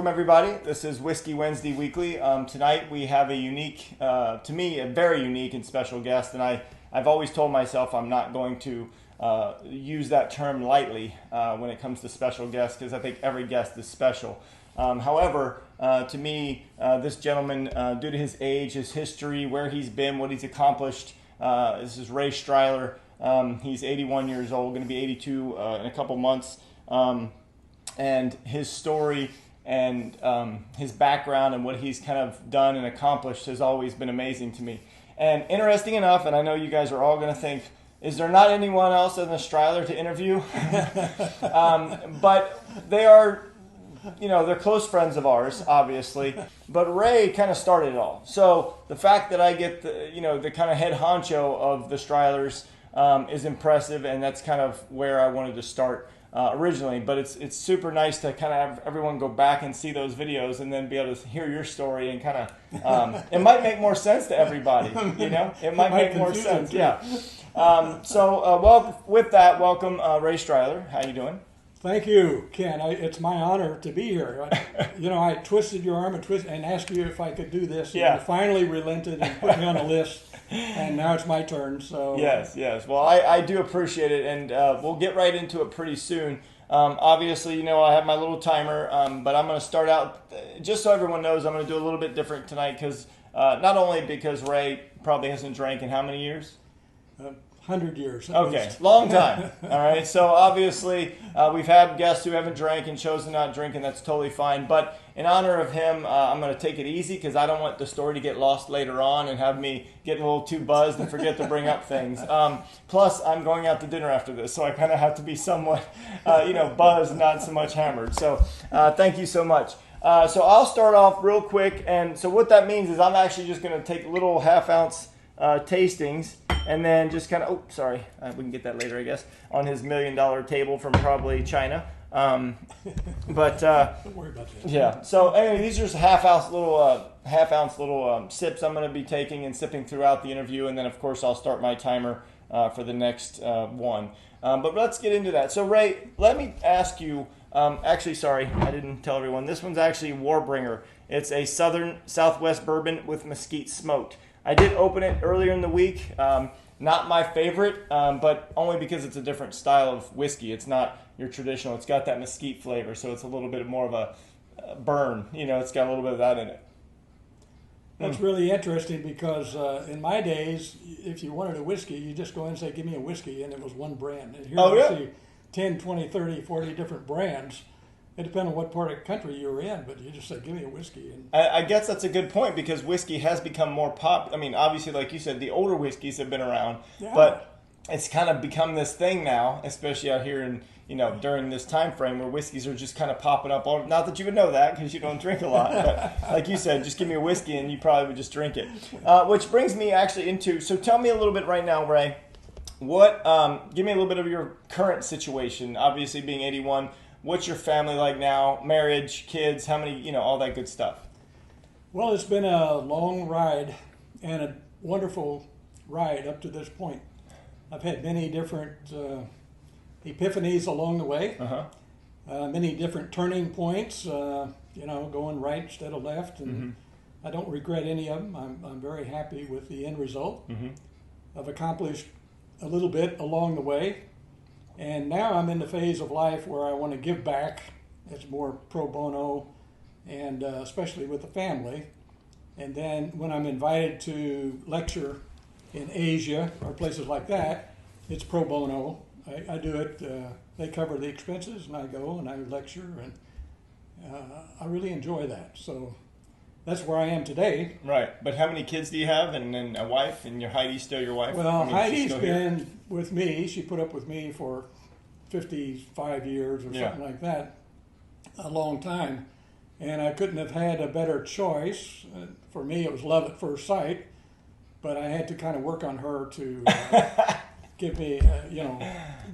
welcome everybody. This is Whiskey Wednesday Weekly. Tonight we have a unique, to me, a very unique and special guest, and I've always told myself I'm not going to use that term lightly when it comes to special guests, because I think every guest is special. However, to me, this gentleman, due to his age, his history, where he's been, what he's accomplished, this is Ray Stryler. He's 81 years old, going to be 82 in a couple months. And his story and his background and what he's kind of done and accomplished has always been amazing to me. And interesting enough, and I know you guys are all going to think, is there not anyone else in the Stryler to interview? But they are, they're close friends of ours, obviously. But Ray kind of started it all. So the fact that I get the kind of head honcho of the Strylers is impressive, and that's kind of where I wanted to start originally. But it's super nice to kind of have everyone go back and see those videos and then be able to hear your story and kind of it might make more sense to everybody. It might make more sense. Too. Yeah. With that, welcome Ray Stryler. How you doing? Thank you, Ken. It's my honor to be here. I twisted your arm and asked you if I could do this. Yeah. And you finally relented and put me on the list, and now it's my turn. So yes. Well, I do appreciate it, and we'll get right into it pretty soon. Obviously, I have my little timer, but I'm going to start out, just so everyone knows, I'm going to do a little bit different tonight, because not only because Ray probably hasn't drank in how many years? 100 years. Okay, long time. All right, so obviously we've had guests who haven't drank and chosen not to drink, and that's totally fine. But in honor of him, I'm going to take it easy, because I don't want the story to get lost later on and have me get a little too buzzed and forget to bring up things. Plus, I'm going out to dinner after this, so I kind of have to be somewhat, buzzed, not so much hammered. So thank you so much. So I'll start off real quick, and so what that means is I'm actually just going to take little half-ounce tastings, and then just kind of, we can get that later, I guess, on his $1 million table from probably China. Don't worry about that. Yeah. So anyway, these are just half ounce little sips I'm going to be taking and sipping throughout the interview, and then of course I'll start my timer for the next one. But let's get into that. So Ray, let me ask you. I didn't tell everyone. This one's actually Warbringer. It's a Southwest bourbon with mesquite smoked. I did open it earlier in the week. Not my favorite, but only because it's a different style of whiskey. It's not your traditional. It's got that mesquite flavor, so it's a little bit more of a burn. It's got a little bit of that in it. That's really interesting, because in my days, if you wanted a whiskey, you just go in and say, give me a whiskey, and it was one brand. And here you see 10, 20, 30, 40 different brands. It depends on what part of the country you were in, but you just say, give me a whiskey. And I guess that's a good point, because whiskey has become more popular. I mean, obviously, like you said, the older whiskeys have been around, but it's kind of become this thing now, especially out here in, during this time frame where whiskeys are just kind of popping up. Not that you would know that, because you don't drink a lot, but like you said, just give me a whiskey and you probably would just drink it. Which brings me actually into, so tell me a little bit right now, Ray, give me a little bit of your current situation, obviously being 81. What's your family like now? Marriage, kids, how many, all that good stuff? Well, it's been a long ride and a wonderful ride up to this point. I've had many different epiphanies along the way, many different turning points, going right instead of left, and I don't regret any of them. I'm very happy with the end result. I've accomplished a little bit along the way. And now I'm in the phase of life where I want to give back. It's more pro bono, and especially with the family. And then when I'm invited to lecture in Asia or places like that, it's pro bono. I do it. They cover the expenses, and I go and I lecture, and I really enjoy that. So that's where I am today. Right. But how many kids do you have, and then a wife, and Heidi's still your wife? Well, Heidi's been with me. She put up with me for 55 years or something like that, a long time. And I couldn't have had a better choice. For me, it was love at first sight, but I had to kind of work on her to get me,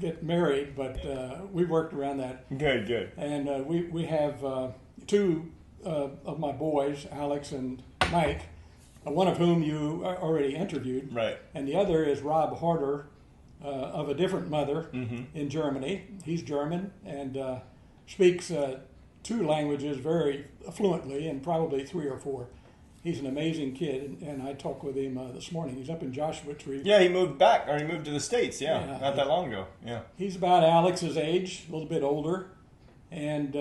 get married. But we worked around that. Good. And we have two of my boys, Alex and Mike, one of whom you already interviewed. Right. And the other is Rob Harder, of a different mother in Germany. He's German and speaks 2 languages very fluently, and probably 3 or 4. He's an amazing kid, and I talked with him this morning. He's up in Joshua Tree. Yeah, he moved back, or he moved to the States, not that long ago. Yeah. He's about Alex's age, a little bit older. And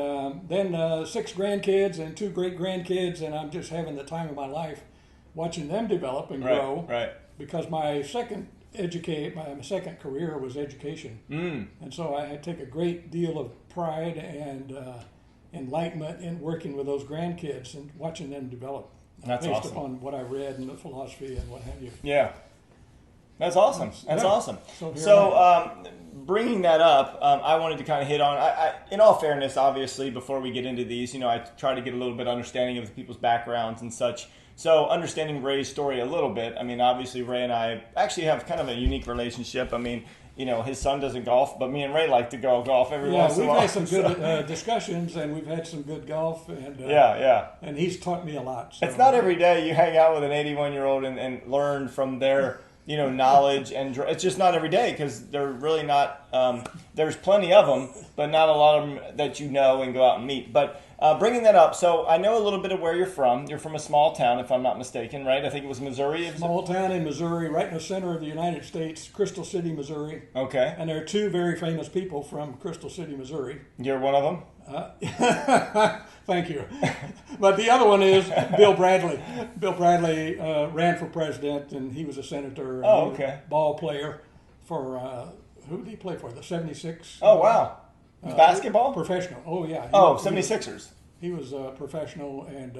then 6 grandkids and 2 great-grandkids, and I'm just having the time of my life watching them develop and grow. Right. Because my second career was education. And so I take a great deal of pride and enlightenment in working with those grandkids and watching them develop. That's based awesome. upon what I read and the philosophy and what have you. Yeah. That's awesome. That's awesome. So bringing that up, I wanted to kind of hit on, in all fairness, obviously, before we get into these, I try to get a little bit of understanding of the people's backgrounds and such. So understanding Ray's story a little bit, obviously Ray and I actually have kind of a unique relationship. His son doesn't golf, but me and Ray like to go golf every once in a while. We've had some good discussions, and we've had some good golf. And and he's taught me a lot. So. It's not every day you hang out with an 81-year-old and learn from their knowledge, and it's just not every day because they're really not. There's plenty of them, but not a lot of them that and go out and meet. But bringing that up, so I know a little bit of where you're from. You're from a small town, if I'm not mistaken, right? I think it was Missouri. Small town in Missouri, right in the center of the United States, Crystal City, Missouri. Okay. And there are 2 very famous people from Crystal City, Missouri. You're one of them? Thank you. But the other one is Bill Bradley. Bill Bradley ran for president, and he was a senator. Oh, okay. Ball player for, who did he play for? The 76? Oh, wow. Basketball? Professional. Oh, yeah. 76ers. He was a professional, and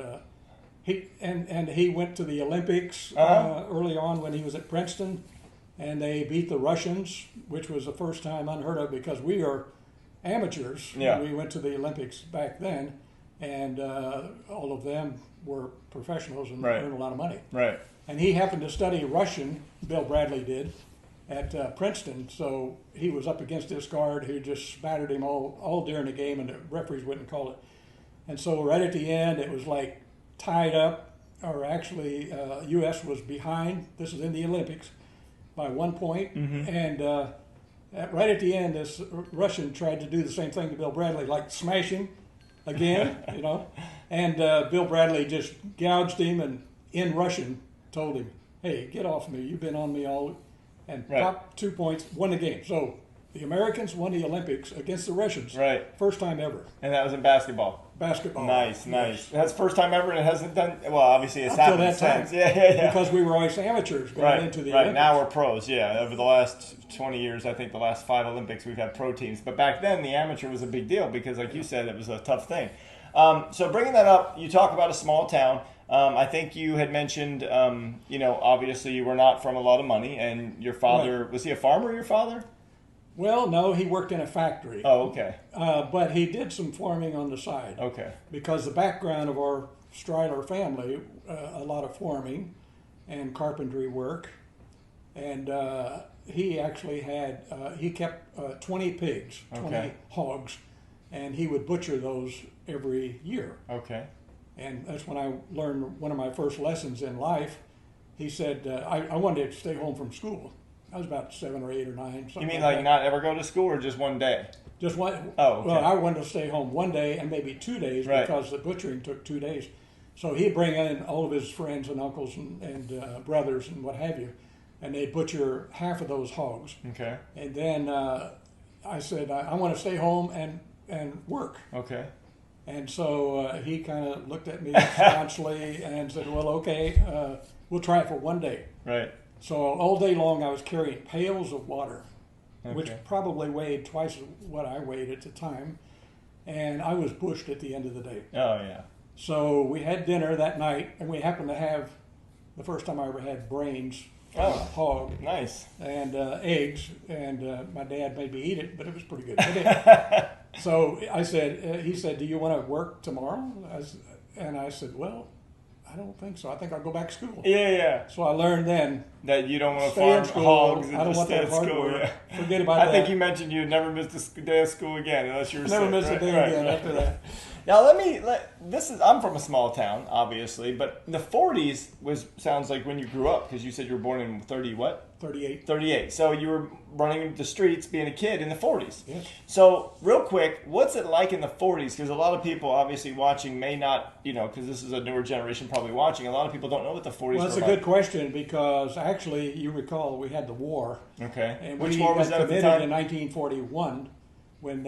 he went to the Olympics early on when he was at Princeton, and they beat the Russians, which was the first time unheard of because we are amateurs. Yeah. We went to the Olympics back then, and all of them were professionals and earned a lot of money. Right. And he happened to study Russian, Bill Bradley did, at Princeton, so he was up against this guard who just spattered him all during the game, and the referees wouldn't call it. And so right at the end, it was like tied up, or actually U.S. was behind. This is in the Olympics by 1 point, and right at the end, this Russian tried to do the same thing to Bill Bradley, like smash him again, and Bill Bradley just gouged him and in Russian told him, "Hey, get off me! You've been on me all." And popped 2 points, won the game. So the Americans won the Olympics against the Russians. Right. First time ever. And that was in basketball. Basketball. Nice. Yes. That's the first time ever, and it hasn't done. Well, obviously it's Up till happened that time. since. Yeah. Because we were always amateurs going into the Olympics. Now we're pros. Yeah. Over the last 20 years, I think the last 5 Olympics we've had pro teams. But back then, the amateur was a big deal because, like you said, it was a tough thing. So bringing that up, you talk about a small town. I think you had mentioned, obviously you were not from a lot of money, and your father, was he a farmer, your father? Well, no, he worked in a factory. Oh, okay. But he did some farming on the side. Okay. Because the background of our Stryler family, a lot of farming and carpentry work. And he actually had, he kept 20 pigs, 20 hogs, and he would butcher those every year. Okay. And that's when I learned one of my first lessons in life. He said, I wanted to stay home from school. I was about 7 or 8 or 9. You mean like not ever go to school or just one day? Just one. Oh, okay. Well, I wanted to stay home one day and maybe 2 days because the butchering took 2 days. So he'd bring in all of his friends and uncles and brothers and what have you, and they'd butcher half of those hogs. Okay. And then I said, I want to stay home and work. Okay. And so he kind of looked at me staunchly and said, well, okay, we'll try it for one day. Right. So all day long I was carrying pails of water, which probably weighed twice what I weighed at the time. And I was bushed at the end of the day. Oh, yeah. So we had dinner that night, and we happened to have the first time I ever had brains from a hog. Nice. And eggs, and my dad made me eat it, but it was pretty good. So I said, he said, do you want to work tomorrow? And I said, well, I don't think so. I think I'll go back to school. Yeah. So I learned then that you don't want to stay in farm school. hogs and I don't just want stay that at hard school. work. Yeah. Forget about that. I think you mentioned you'd never missed a day of school again unless you were Never sick. missed a day again after that. Now I'm from a small town, obviously, but the 40s sounds like when you grew up, because you said you were born in 30 what? 38. 38. So you were running the streets being a kid in the 40s. Yes. So real quick, what's it like in the 40s? Because a lot of people obviously watching may not, because this is a newer generation probably watching. A lot of people don't know what the 40s were like. Well, that's a good question because actually, you recall we had the war. Okay. And Which war was that at the time? in 1941 when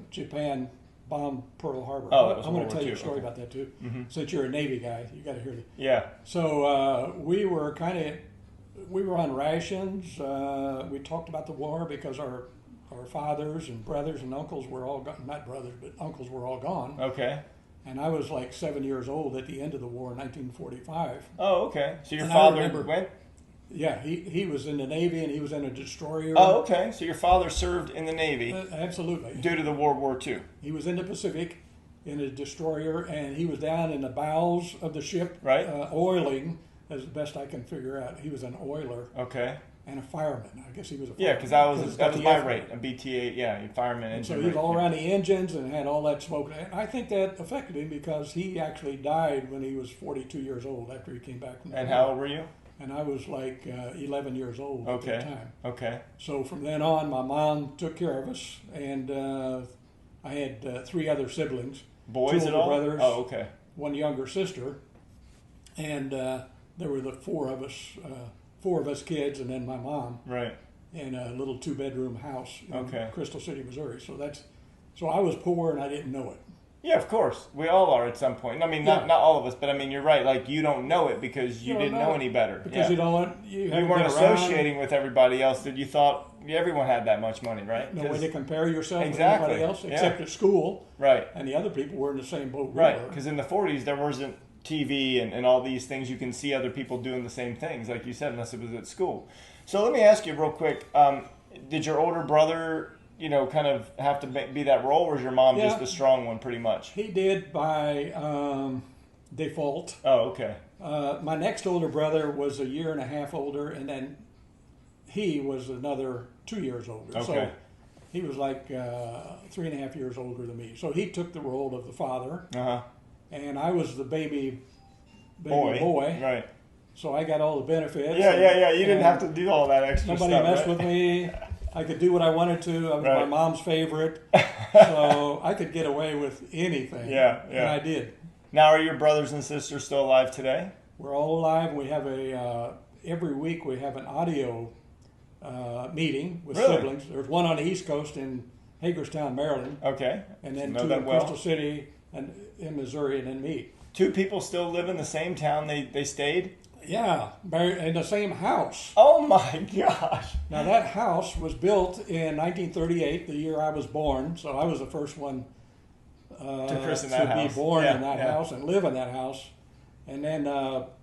Japan bombed Pearl Harbor. Oh, that was I'm going World to War tell you a II. story Okay. about that too. Since you're a Navy guy, you got to hear it. Yeah. So we were we were on rations. We talked about the war because our fathers and brothers and uncles were all gone. Not brothers, but uncles were all gone. Okay. And I was like 7 years old at the end of the war in 1945. Oh, okay. So your And I father remember- went? Yeah, he was in the Navy and he was in a destroyer. Oh, okay. So your father served in the Navy Absolutely. due to the World War II. He was in the Pacific in a destroyer, and he was down in the bowels of the ship, Right. Oiling, as best I can figure out. He was an oiler Okay. and a fireman. I guess he was a Yeah, fireman. because that was the my F- rate, a BTA, yeah, fireman And so engine he was rate. all around the engines and had all that smoke. And I think that affected him because he actually died when he was 42 years old after he came back from the And war. how old were you? And I was like 11 years old at Okay. that time. Okay. So from then on, my mom took care of us, and I had 3 other siblings, Boys 2 at older all? brothers, Oh, okay. 1 younger sister, and there were the 4 of us kids, and then my mom Right. in a little 2-bedroom house in Okay. Crystal City, Missouri. So I was poor and I didn't know it. Yeah, of course. We all are at some point. I mean, not all of us, but I mean, you're right. Like, you don't know it because you don't didn't know know it any better. Because Yeah. you You haven't weren't been around. associating with everybody else that you thought everyone had that much money, right? No way 'Cause- to compare yourself Exactly, with anybody else yeah. except at school, Right. and the other people were in the same boat we Right, were. because in the 40s there wasn't TV and all these things. You can see other people doing the same things, like you said, unless it was at school. So let me ask you real quick, did your older brother, kind of have to be that role, or is your mom just Yeah. the strong one pretty much? He did by default. Oh, okay. My next older brother was a year and a half older, and then he was another 2 years older. Okay. So he was like 3.5 years older than me. So he took the role of the father, Uh-huh. and I was the baby Boy. boy. Right. So I got all the benefits. Yeah. You didn't and have to do all that extra Nobody stuff. messed right? with me. I could do what I wanted to. I was my Right. mom's favorite, so I could get away with anything. Yeah. And I did. Now, are your brothers and sisters still alive today? We're all alive. We have every week we have an audio meeting with Really? siblings. There's one on the East Coast in Hagerstown, Maryland, Okay. and then Know 2 that in well. Crystal City and in Missouri, and then me. 2 people still live in the same town they stayed? Yeah, in the same house. Oh my gosh. Now that house was built in 1938, the year I was born. So I was the first one To christen that house. be born Yeah, in that yeah. house and live in that house. And then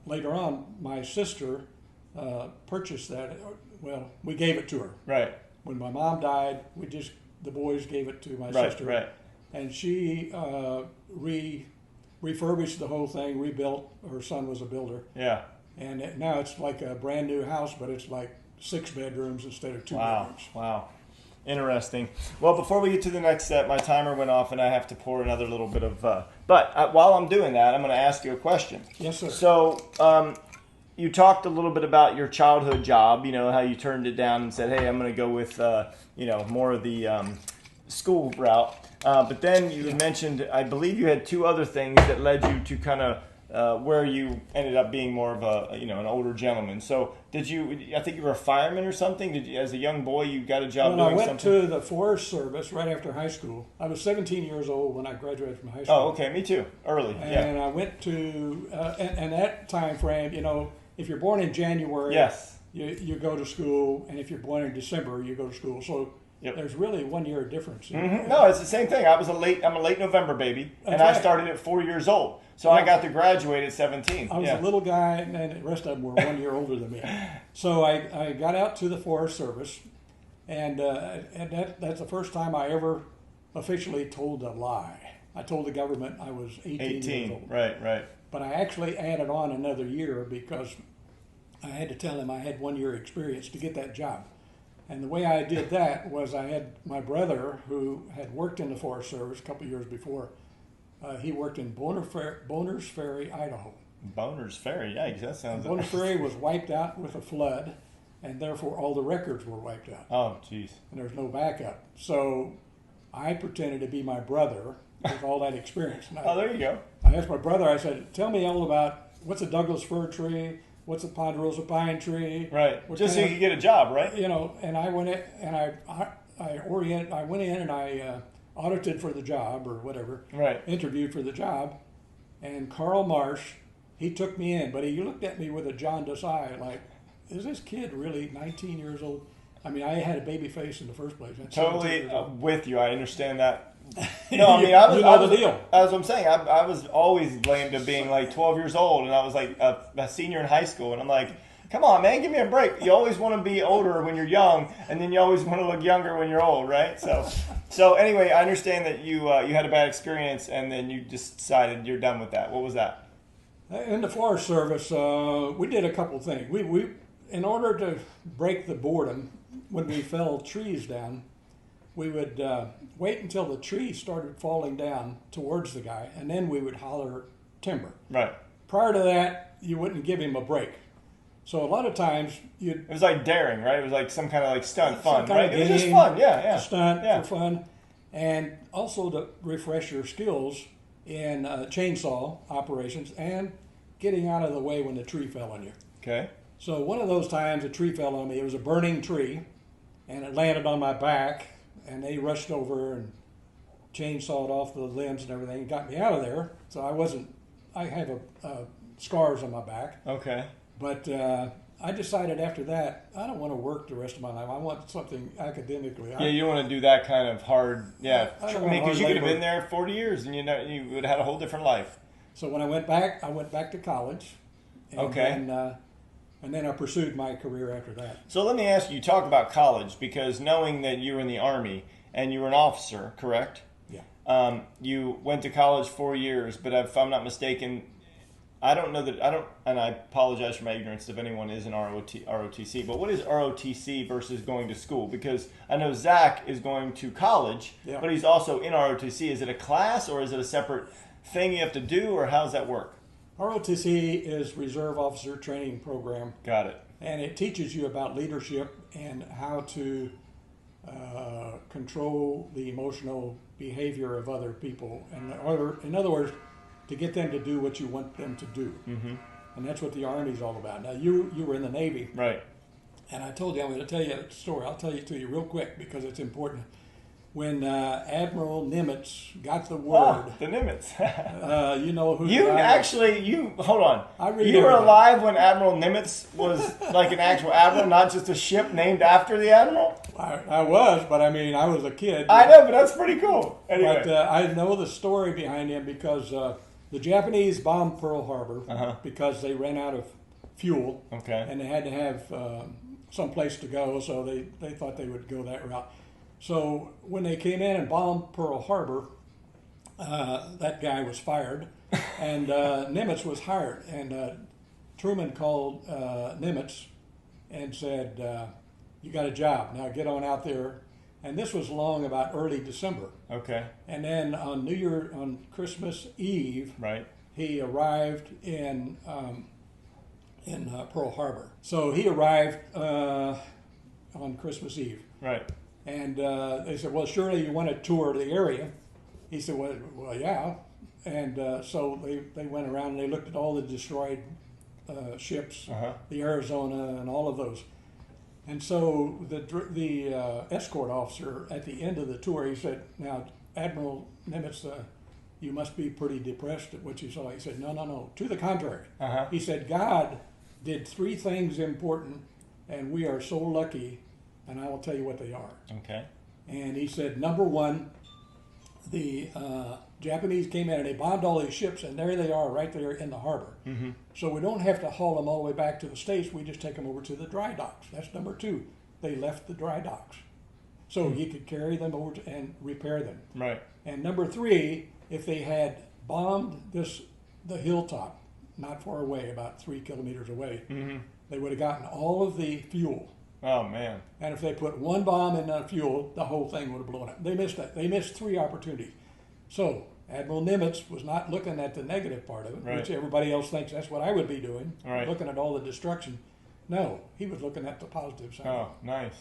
later on, my sister purchased that. Well, we gave it to her. Right. When my mom died, the boys gave it to my Right. sister. Right. And she refurbished the whole thing, rebuilt. Her son was a builder. Yeah. And now it's like a brand new house, but it's like 6 bedrooms instead of 2 Wow. bedrooms. Wow. Interesting. Well, before we get to the next step, my timer went off and I have to pour another little bit of. But while I'm doing that, I'm going to ask you a question. Yes, sir. So, you talked a little bit about your childhood job, how you turned it down and said, hey, I'm going to go with, more of the school route. But then you mentioned, I believe you had 2 other things that led you to kind of where you ended up being more of an older gentleman. So I think you were a fireman or something? As a young boy, you got a job When I doing went something? to the Forest Service right after high school, I was 17 years old when I graduated from high school. Oh, okay, me too. Early, yeah. And I went to, and that time frame, if you're born in January, Yes. you go to school, and if you're born in December, you go to school. So Yep. there's really 1 year difference. No, it's the same thing. I'm a late November baby, and That's I right. started at 4 years old. So I Yeah. got to graduate at 17. I was yeah. a little guy, and the rest of them were 1 year older than me. So I got out to the Forest Service, and that's the first time I ever officially told a lie. I told the government I was 18 years old. Right. But I actually added on another year because I had to tell them I had 1 year experience to get that job. And the way I did that was I had my brother who had worked in the Forest Service a couple of years before. He worked in Boners Ferry, Idaho. Boner's Ferry, yikes, that sounds... Boners Ferry was wiped out with a flood, and therefore all the records were wiped out. Oh, jeez. And there's no backup. So I pretended to be my brother with all that experience. Oh, there you go. I asked my brother, I said, tell me all about what's a Douglas fir tree, what's a ponderosa pine tree. Right. Just so you could get a job, right? You know, and I went in and I went in and I audited for the job or whatever. Right. Interviewed for the job. And Carl Marsh, he took me in, but he looked at me with a jaundiced eye like, is this kid really 19 years old? I mean, I had a baby face in the first place. Totally with you. I understand that. No, I mean, I was the deal. As I'm saying, I was always blamed of being like 12 years old, and I was like a senior in high school, and I'm like, come on, man, give me a break. You always want to be older when you're young, and then you always want to look younger when you're old, right? So anyway, I understand that you had a bad experience, and then you just decided you're done with that. What was that? In the Forest Service, we did a couple things. We in order to break the boredom, when we fell trees down, we would wait until the tree started falling down towards the guy, and then we would holler timber. Right. Prior to that, you wouldn't give him a break. So a lot of times you'd... It was like daring, right? It was like some kind of like stunt fun, right? Game, it was just fun, yeah. A stunt for fun. And also to refresh your skills in chainsaw operations and getting out of the way when the tree fell on you. Okay. So one of those times a tree fell on me. It was a burning tree, and it landed on my back, and they rushed over and chainsawed off the limbs and everything and got me out of there. So I have scars on my back. Okay. But I decided after that, I don't want to work the rest of my life. I want something academically. Yeah, you don't want to do that kind of hard, I mean, because you could have been there 40 years and you would have had a whole different life. So when I went back to college. And Okay. And then I pursued my career after that. So let me ask you, talk about college, because knowing that you were in the Army and you were an officer, correct? Yeah. You went to college 4 years, but if I'm not mistaken, and I apologize for my ignorance if anyone is in ROTC, but what is ROTC versus going to school? Because I know Zach is going to college, Yeah. but he's also in ROTC. Is it a class or is it a separate thing you have to do, or how does that work? ROTC is Reserve Officer Training Program. Got it. And it teaches you about leadership and how to control the emotional behavior of other people. And in other words, to get them to do what you want them to do. Mm-hmm. And that's what the Army's all about. Now, you were in the Navy. Right. And I told you I'm going to tell you a story. I'll tell it to you real quick because it's important. When Admiral Nimitz got the word... Oh, the Nimitz. You know who... Hold on. You were everything. alive when Admiral Nimitz was like an actual admiral, not just a ship named after the admiral? I was, but I mean, I was a kid. I know, but that's pretty cool. Anyway. But I know the story behind him because the Japanese bombed Pearl Harbor because they ran out of fuel. Okay. And they had to have some place to go, so they thought they would go that route. So when they came in and bombed Pearl Harbor, that guy was fired, and Nimitz was hired. And Truman called Nimitz and said, "You got a job now. Get on out there." And this was along about early December. Okay. And then on Christmas Eve, right, he arrived in Pearl Harbor. So he arrived on Christmas Eve. Right. And they said, "Well, surely you want to tour the area." He said, well, yeah. And so they went around and they looked at all the destroyed ships, the Arizona and all of those. And so the escort officer at the end of the tour, he said, "Now, Admiral Nimitz, you must be pretty depressed at what you saw." He said, No. To the contrary. He said, "God did 3 things important, and we are so lucky. And I will tell you what they are." Okay. And he said, number 1, the Japanese came in and they bombed all these ships, and there they are right there in the harbor. Mm-hmm. So we don't have to haul them all the way back to the States. We just take them over to the dry docks. That's number 2. They left the dry docks. So he could carry them over and repair them. Right. And number 3, if they had bombed the hilltop, not far away, about 3 kilometers away, they would have gotten all of the fuel. Oh, man. And if they put 1 bomb in the fuel, the whole thing would have blown up. They missed that. They missed 3 opportunities. So Admiral Nimitz was not looking at the negative part of it, right, which everybody else thinks that's what I would be doing, right, looking at all the destruction. No, he was looking at the positive side. Oh, nice.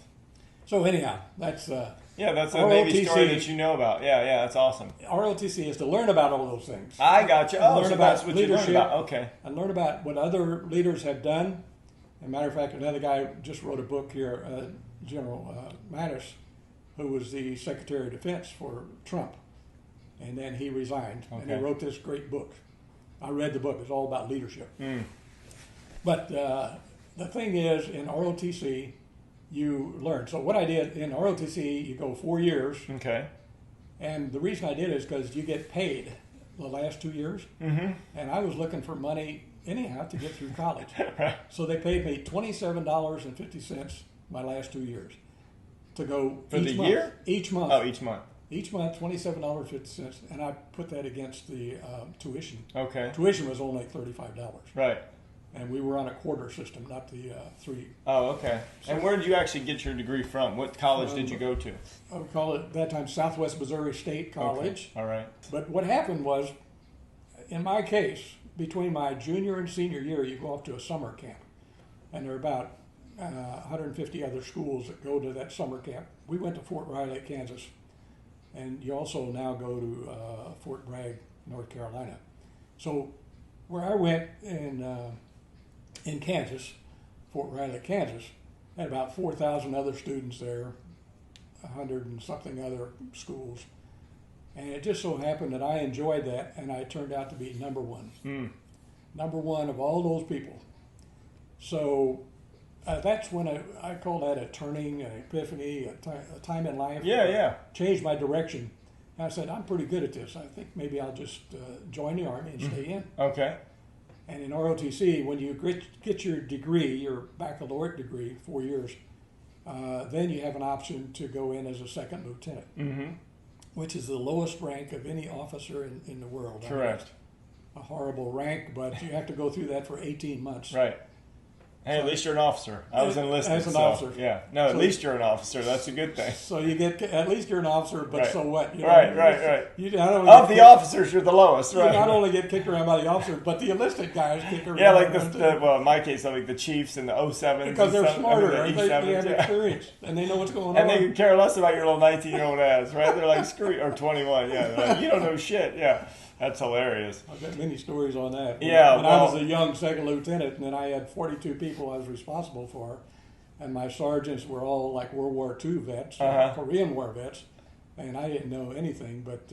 So anyhow, that's that's a Navy story that you know about. Yeah, that's awesome. ROTC is to learn about all those things. I got you. Oh, learn so about that's what you learned about. Okay. And learn about what other leaders have done. As a matter of fact, another guy just wrote a book here, General Mattis, who was the Secretary of Defense for Trump. And then he resigned, and he wrote this great book. I read the book. It's all about leadership. But the thing is, in ROTC, you learn. So what I did in ROTC, you go 4 years. Okay. And the reason I did is because you get paid the last 2 years. And I was looking for money anyhow to get through college. So they paid me $27.50 my last 2 years to go for each the month. year? Each month. Oh, each month. Each month, $27.50, and I put that against the tuition. Okay. Tuition was only $35. Right. And we were on a quarter system, not the 3. Oh, okay. And where did you actually get your degree from? What college did you go to? I would call it at that time Southwest Missouri State College. Okay. All right. But what happened was, in my case, between my junior and senior year, you go off to a summer camp. And there are about 150 other schools that go to that summer camp. We went to Fort Riley, Kansas. And you also now go to Fort Bragg, North Carolina. So where I went in Kansas, Fort Riley, Kansas, had about 4,000 other students there, 100 and something other schools. And it just so happened that I enjoyed that, and I turned out to be number one. Number one of all those people. So that's when I call that a turning, an epiphany, a time in life. Yeah. Changed my direction. And I said, I'm pretty good at this. I think maybe I'll just join the Army and stay in. Okay. And in ROTC, when you get your degree, your baccalaureate degree, 4 years, then you have an option to go in as a second lieutenant, which is the lowest rank of any officer in the world. Correct. A horrible rank, but you have to go through that for 18 months. Right. Hey, at least you're an officer. I was enlisted. As an officer. Yeah. No, at least you're an officer. That's a good thing. So you get, at least you're an officer, but so what? You know, Right. You not only Of the officers, you're the lowest, right? You not only get kicked around by the officers, but the enlisted guys kick around. Yeah, like well, in my case, like the Chiefs and the 07s. Because they're smarter, and the they have E7s, experience, and they know what's going on. And they can care less about your little 19-year-old ass, right? They're like, screw you, or 21, yeah. They're like, you don't know shit, yeah. That's hilarious. I've got many stories on that. When I was a young second lieutenant, and then I had 42 people I was responsible for, and my sergeants were all like World War II vets, Korean War vets, and I didn't know anything, but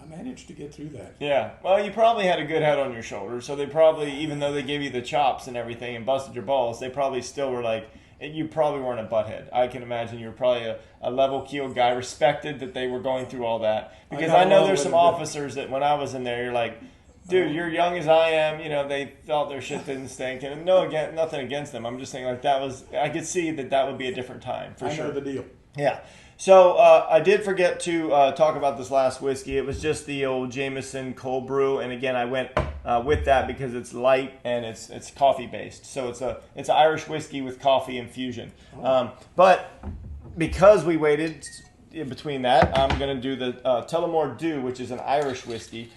I managed to get through that. Yeah. Well, you probably had a good head on your shoulders, so they probably, even though they gave you the chops and everything and busted your balls, they probably still were like, you probably weren't a butthead. I can imagine you were probably a level-keeled guy, respected that they were going through all that. Because I know there's some officers that when I was in there, you're like, dude, you're young as I am. You know, they felt their shit didn't stink. And nothing against them. I'm just saying, like, I could see that would be a different time, for sure. I know the deal. Yeah. So I did forget to talk about this last whiskey. It was just the old Jamison cold brew, and again, I went with that because it's light and it's coffee based. So it's an Irish whiskey with coffee infusion. But because we waited in between that, I'm going to do the Tullamore Dew, which is an Irish whiskey.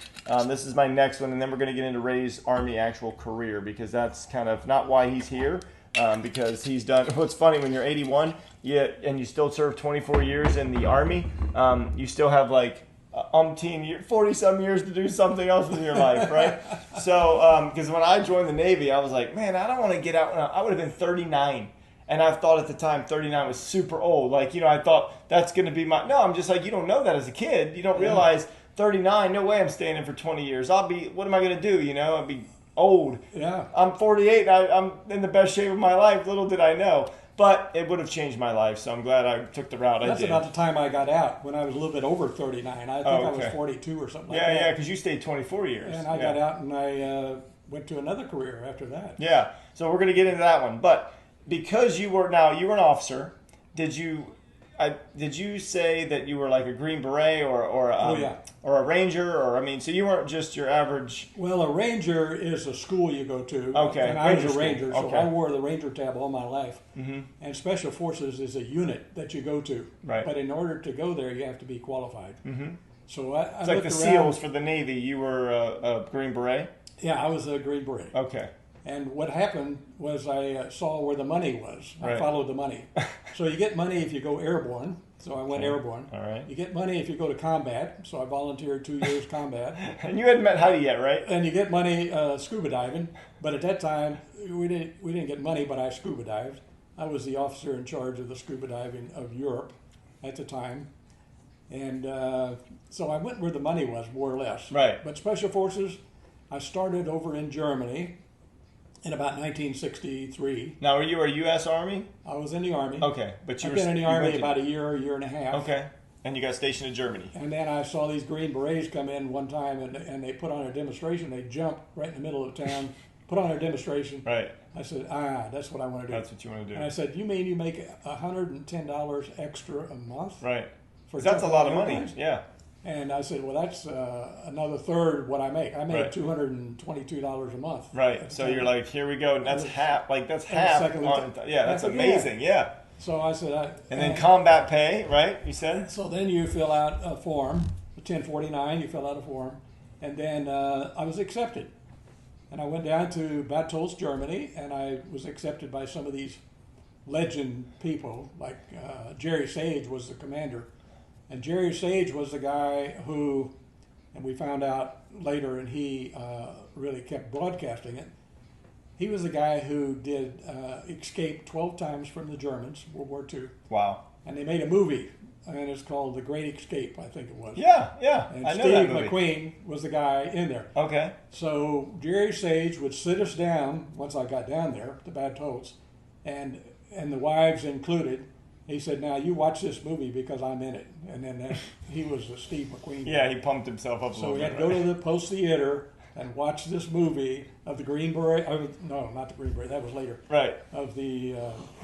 This is my next one, and then we're going to get into Ray's Army actual career because that's kind of not why he's here. Because he's done. What's funny, when you're 81, and you still serve 24 years in the Army, you still have like 40-some years to do something else with your life, right? So, because when I joined the Navy, I was like, man, I don't want to get out. I would have been 39. And I thought at the time 39 was super old. Like, I thought that's going to be my... No, I'm just like, you don't know that as a kid. You don't realize 39, no way I'm staying in for 20 years. What am I going to do, I'll be old. Yeah. I'm 48. I'm in the best shape of my life. Little did I know. But it would have changed my life, so I'm glad I took the route I did. That's about the time I got out, when I was a little bit over 39. I think I was 42 or something like that. Yeah, because you stayed 24 years. And I got out and I went to another career after that. Yeah, so we're going to get into that one. But because you were an officer, did you say that you were like a Green Beret or a Ranger, so you weren't just your average? Well, a Ranger is a school you go to. Okay. And I was a Ranger, so okay. I wore the Ranger tab all my life. Mm-hmm. And Special Forces is a unit that you go to. Right. But in order to go there, you have to be qualified. Mm-hmm. So I it's like the SEALs for the Navy. You were a Green Beret? Yeah, I was a Green Beret. Okay. And what happened was I saw where the money was. I Right. followed the money. So you get money if you go airborne. So I went Okay. airborne. All right. You get money if you go to combat. So I volunteered 2 years combat. And you hadn't met Heidi yet, right? And you get money scuba diving. But at that time, we didn't get money, but I scuba dived. I was the officer in charge of the scuba diving of Europe at the time. And so I went where the money was, more or less. Right. But Special Forces, I started over in Germany in about 1963. Now, were you a U.S. Army? I was in the Army. Okay, but you I've were been in the you Army went to- about a year and a half. Okay, and you got stationed in Germany. And then I saw these Green Berets come in one time, and they put on a demonstration. They jumped right in the middle of town, put on a demonstration. Right. I said, that's what I want to do. That's what you want to do. And I said, you mean you make $110 extra a month? Right. For That's a jumping lot of on money. airplanes? Yeah. And I said, well, that's another third what I make. I make Right. $222 a month. Right. at the So time. you're like, here we go. And that's was- half. Like that's was half. second lieutenant. Yeah, that's I said, amazing. Yeah. So I said, And then combat pay, right? You said. so then you fill out a form, the 1049. You fill out a form, and then I was accepted. And I went down to Bad Tolz, Germany, and I was accepted by some of these legend people, like Jerry Sage was the commander. And Jerry Sage was the guy who, and we found out later, and he really kept broadcasting it. He was the guy who did escape 12 times from the Germans, World War II. Wow. And they made a movie, and it's called The Great Escape, I think it was. Yeah. Yeah. And I know Steve that movie. McQueen was the guy in there. Okay. So Jerry Sage would sit us down once I got down there, the Bad Tolz, and the wives included. He said, "Now you watch this movie because I'm in it." And then he was the Steve McQueen. Yeah, he pumped himself up a So little we bit. had to go to the Post Theater and watch this movie of the Green Beret. No, not the Green Beret. That was later. Right. Of the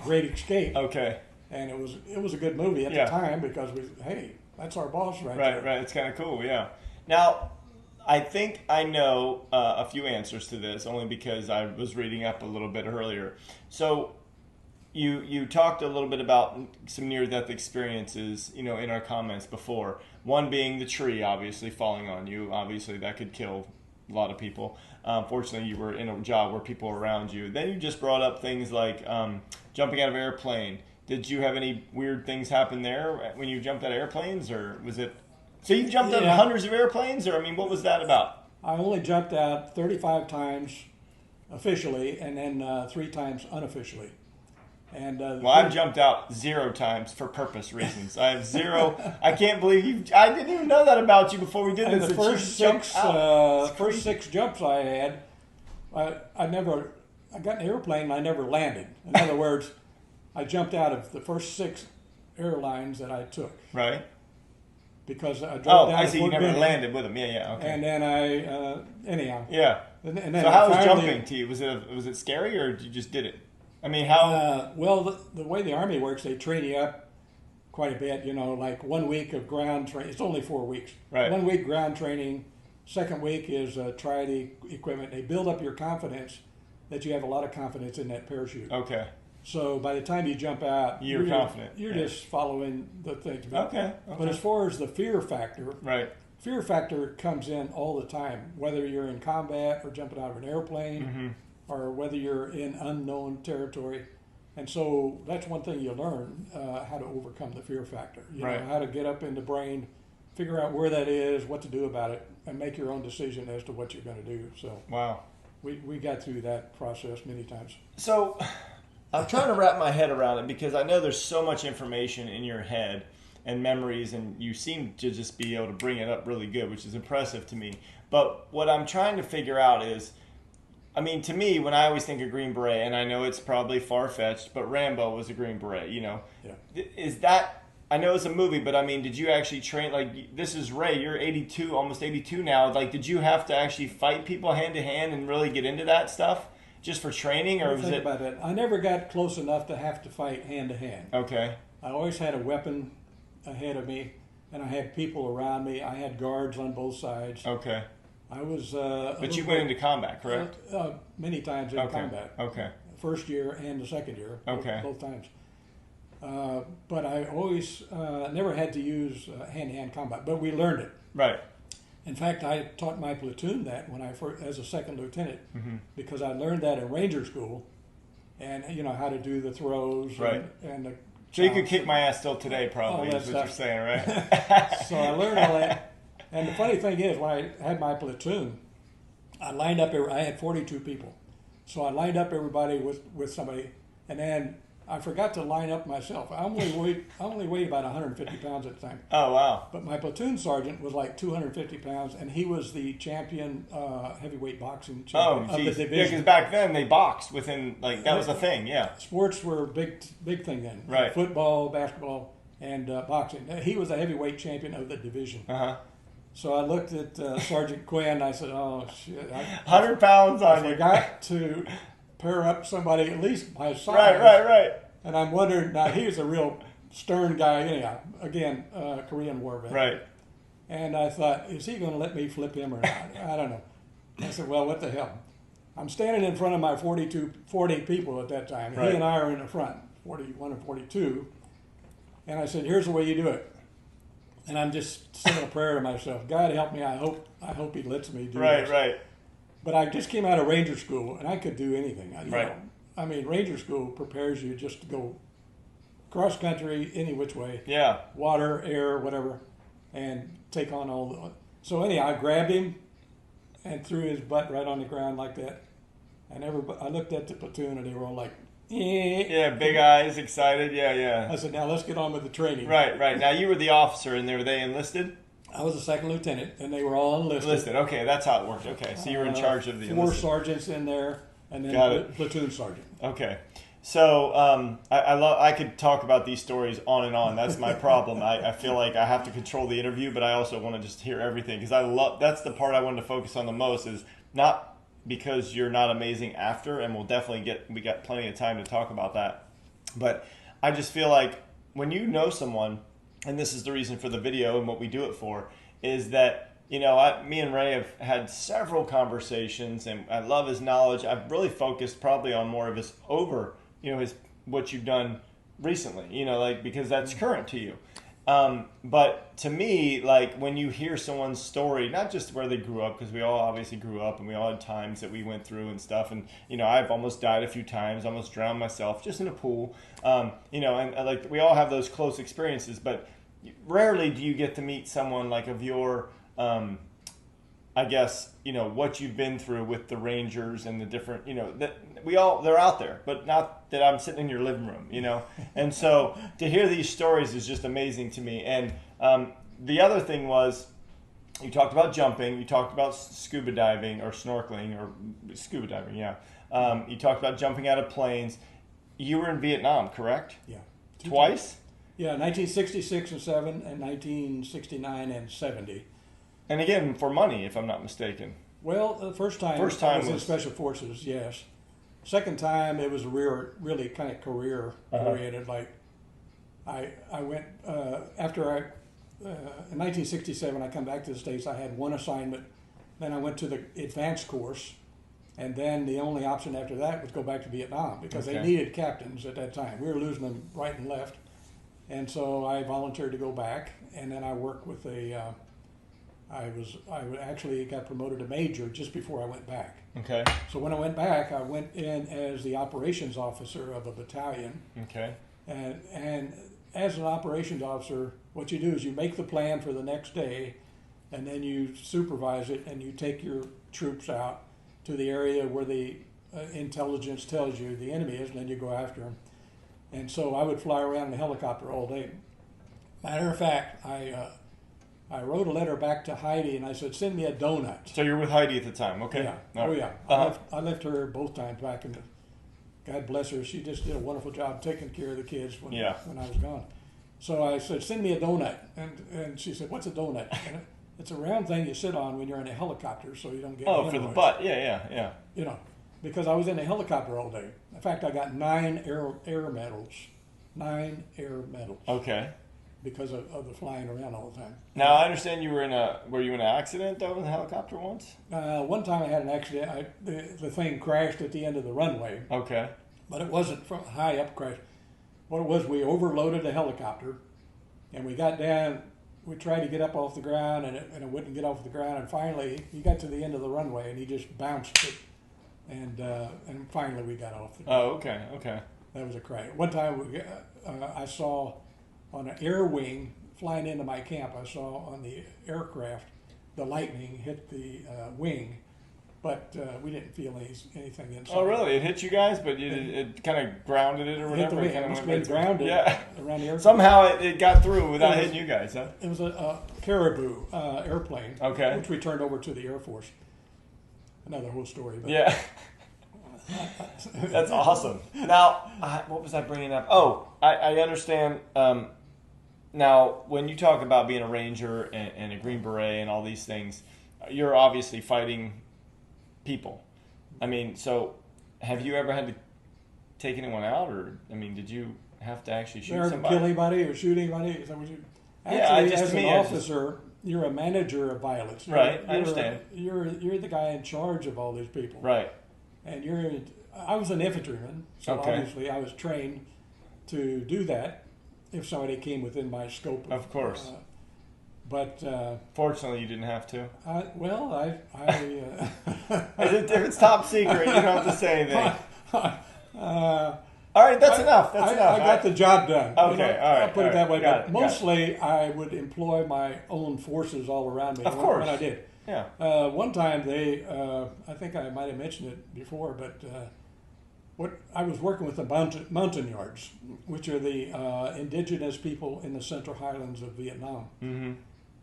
Great Escape. Okay. And it was a good movie at Yeah. the time because hey, that's our boss right Right. there. Right. It's kind of cool. Yeah. Now, I think I know a few answers to this only because I was reading up a little bit earlier. So. You talked a little bit about some near-death experiences, in our comments before. One being the tree, obviously, falling on you. Obviously, that could kill a lot of people. Fortunately, you were in a job where people were around you. Then you just brought up things like jumping out of an airplane. Did you have any weird things happen there when you jumped out of airplanes, or was it... So you jumped out of hundreds of airplanes, or, what was that about? I only jumped out 35 times officially and then 3 times unofficially. And Well, I've jumped out 0 times for purpose reasons. I have 0. I can't believe you. I didn't even know that about you before we did and this. the that you first jumped 6 out. first 6 jumps I had, I got in an airplane and I never landed. In other words, I jumped out of the first 6 airlines that I took Right. because I drove Oh, down I to see. You Fort never Benning, landed with them. Yeah. Okay. and then I anyhow. Yeah. And then So how was finally- jumping to you? Was it scary, or you just did it? How? Well, the way the Army works, they train you up quite a bit. Like 1 week of ground training. It's only 4 weeks. Right. 1 week ground training. Second week is try the equipment. They build up your confidence that you have a lot of confidence in that parachute. Okay. So by the time you jump out, You're confident. You're Yeah. just following the things. Okay. But as far as the fear factor, Right. fear factor comes in all the time, whether you're in combat or jumping out of an airplane. Mm-hmm. Or whether you're in unknown territory. And so that's one thing you learn, how to overcome the fear factor. Right. How to get up in the brain, figure out where that is, what to do about it, and make your own decision as to what you're going to do. So Wow. we got through that process many times. So I'm trying to wrap my head around it because I know there's so much information in your head and memories, and you seem to just be able to bring it up really good, which is impressive to me. But what I'm trying to figure out is, to me, when I always think of Green Beret, and I know it's probably far-fetched, but Rambo was a Green Beret, Yeah. Is that, I know it's a movie, but did you actually train, this is Ray, you're 82, almost 82 now, did you have to actually fight people hand-to-hand and really get into that stuff just for training, or was Think it? about it. I never got close enough to have to fight hand to hand. Okay, I always had a weapon ahead of me, and I had people around me. I had guards on both sides. okay. I was. But you went into combat, correct? Many times in Okay, combat. okay, First year and the second year. Okay. Both times. But I always never had to use hand-to-hand combat, but we learned it. right. In fact, I taught my platoon that when I first, as a second lieutenant, Mm-hmm. because I learned that in Ranger School, and how to do the throws, Right. and the So you could kick my ass still today, probably, all is that what stuff. you're saying, right? So I learned all that. And the funny thing is, when I had my platoon, I lined up. I had 42 people, so I lined up everybody with somebody, and then I forgot to line up myself. I only weighed about 150 pounds at the time. Oh, wow. But my platoon sergeant was like 250 pounds, and he was the champion, heavyweight boxing Oh, champion of the geez. Yeah, division. because back then they boxed within, like, that was a thing, yeah. Sports were a big thing then. Right. Football, basketball, and boxing. He was a heavyweight champion of the division. Uh-huh. So I looked at Sergeant Quinn, and I said, oh, shit. 100 pounds on I you. forgot to pair up somebody at least my size. Right. And I'm wondering, now he was a real stern guy anyhow. Again, Korean War vet. Right. And I thought, is he going to let me flip him or not? I don't know. I said, well, what the hell? I'm standing in front of my 40 people at that time. Right. He and I are in the front, 41 and 42. And I said, here's the way you do it. And I'm just saying a prayer to myself. God help me. I hope he lets me do this. Right. But I just came out of Ranger School, and I could do anything. You Right. know. I mean, Ranger School prepares you just to go cross country any which way. Yeah. Water, air, whatever, and take on all the. So anyhow, I grabbed him and threw his butt right on the ground like that. And I looked at the platoon, and they were all like, eh. Yeah, big eyes, excited. Yeah. I said, now let's get on with the training. Right. Now you were the officer, and were they enlisted? I was a second lieutenant, and they were all enlisted. Enlisted. Okay, that's how it worked. Okay, so you were in charge of the 4 enlisted. sergeants in there, and then Got it. platoon sergeant. Okay. So I could talk about these stories on and on. That's my problem. I feel like I have to control the interview, but I also want to just hear everything because that's the part I wanted to focus on the most. Is not because you're not amazing after, and we got plenty of time to talk about that. But I just feel like when you know someone, and this is the reason for the video and what we do it for, is that me and Ray have had several conversations, and I love his knowledge. I've really focused probably on more of his what you've done recently, because that's current to you. But to me, like when you hear someone's story, not just where they grew up, because we all obviously grew up and we all had times that we went through and stuff. And, I've almost died a few times, almost drowned myself just in a pool. And like we all have those close experiences, but rarely do you get to meet someone like of your, I guess, what you've been through with the Rangers and the different, that they're out there, but not that I'm sitting in your living room, And so to hear these stories is just amazing to me. And the other thing was, you talked about jumping, you talked about scuba diving or snorkeling or scuba diving, yeah. You talked about jumping out of planes. You were in Vietnam, correct? Yeah. Twice? Yeah, 1966 and 7, and 1969 and 70. And again, for money, if I'm not mistaken. Well, the first time I was in Special Forces, yes. Second time, it was really kind of career oriented. Like, I went, after in 1967, I come back to the States, I had one assignment. Then I went to the advanced course. And then the only option after that was go back to Vietnam because they needed captains at that time. We were losing them right and left. And so I volunteered to go back, and then I worked with I actually got promoted to major just before I went back. Okay. So when I went back, I went in as the operations officer of a battalion. Okay. And as an operations officer, what you do is you make the plan for the next day, and then you supervise it, and you take your troops out to the area where the intelligence tells you the enemy is, and then you go after them. And so I would fly around in a helicopter all day. Matter of fact, I wrote a letter back to Heidi, and I said, send me a donut. So you're with Heidi at the time, okay? Yeah. All right. Oh, yeah. I left her both times back, and God bless her. She just did a wonderful job taking care of the kids when I was gone. So I said, send me a donut. And she said, what's a donut? And it's a round thing you sit on when you're in a helicopter so you don't get for the butt. Yeah. Because I was in a helicopter all day. In fact, I got 9 air medals. 9 air medals. Okay. Because of the flying around all the time. Now, I understand you were were you in an accident, though, in the helicopter once? One time I had an accident. The thing crashed at the end of the runway. Okay. But it wasn't from high up crash. What it was, we overloaded the helicopter, and we got down we tried to get up off the ground, and it wouldn't get off the ground. And finally, he got to the end of the runway, and he just bounced it. And finally, we got off the ground. Oh, okay, okay. That was a crash. One time, I saw on an air wing flying into my camp, I saw on the aircraft the lightning hit the wing, but we didn't feel anything inside. Oh, really? It hit you guys, but it kind of grounded it or whatever? Hit the wing. It must have been grounded around the aircraft. Somehow it got through without hitting you guys, huh? It was a Caribou airplane, okay, which we turned over to the Air Force. Another whole story. But yeah. That's awesome. Now, what was I bringing up? Oh, I understand. Now, when you talk about being a ranger and a Green Beret and all these things, you're obviously fighting people. I mean, so have you ever had to take anyone out, or I mean, did you have to actually shoot somebody? Kill anybody or shoot anybody? Is that what you? Actually, as an officer, you're a manager of violence. Right, I understand. You're the guy in charge of all these people. Right. And I was an infantryman, so obviously I was trained to do that if somebody came within my scope. Of course. But fortunately, you didn't have to. If it's top secret, you don't have to say anything. All right, that's enough. That's enough. I got the job done. Okay, all right. I'll put it that way. But mostly, I would employ my own forces all around me. Of course. When I did. Yeah. One time I think I might have mentioned it before, but I was working with the Montagnards, which are the indigenous people in the Central Highlands of Vietnam. Mm-hmm.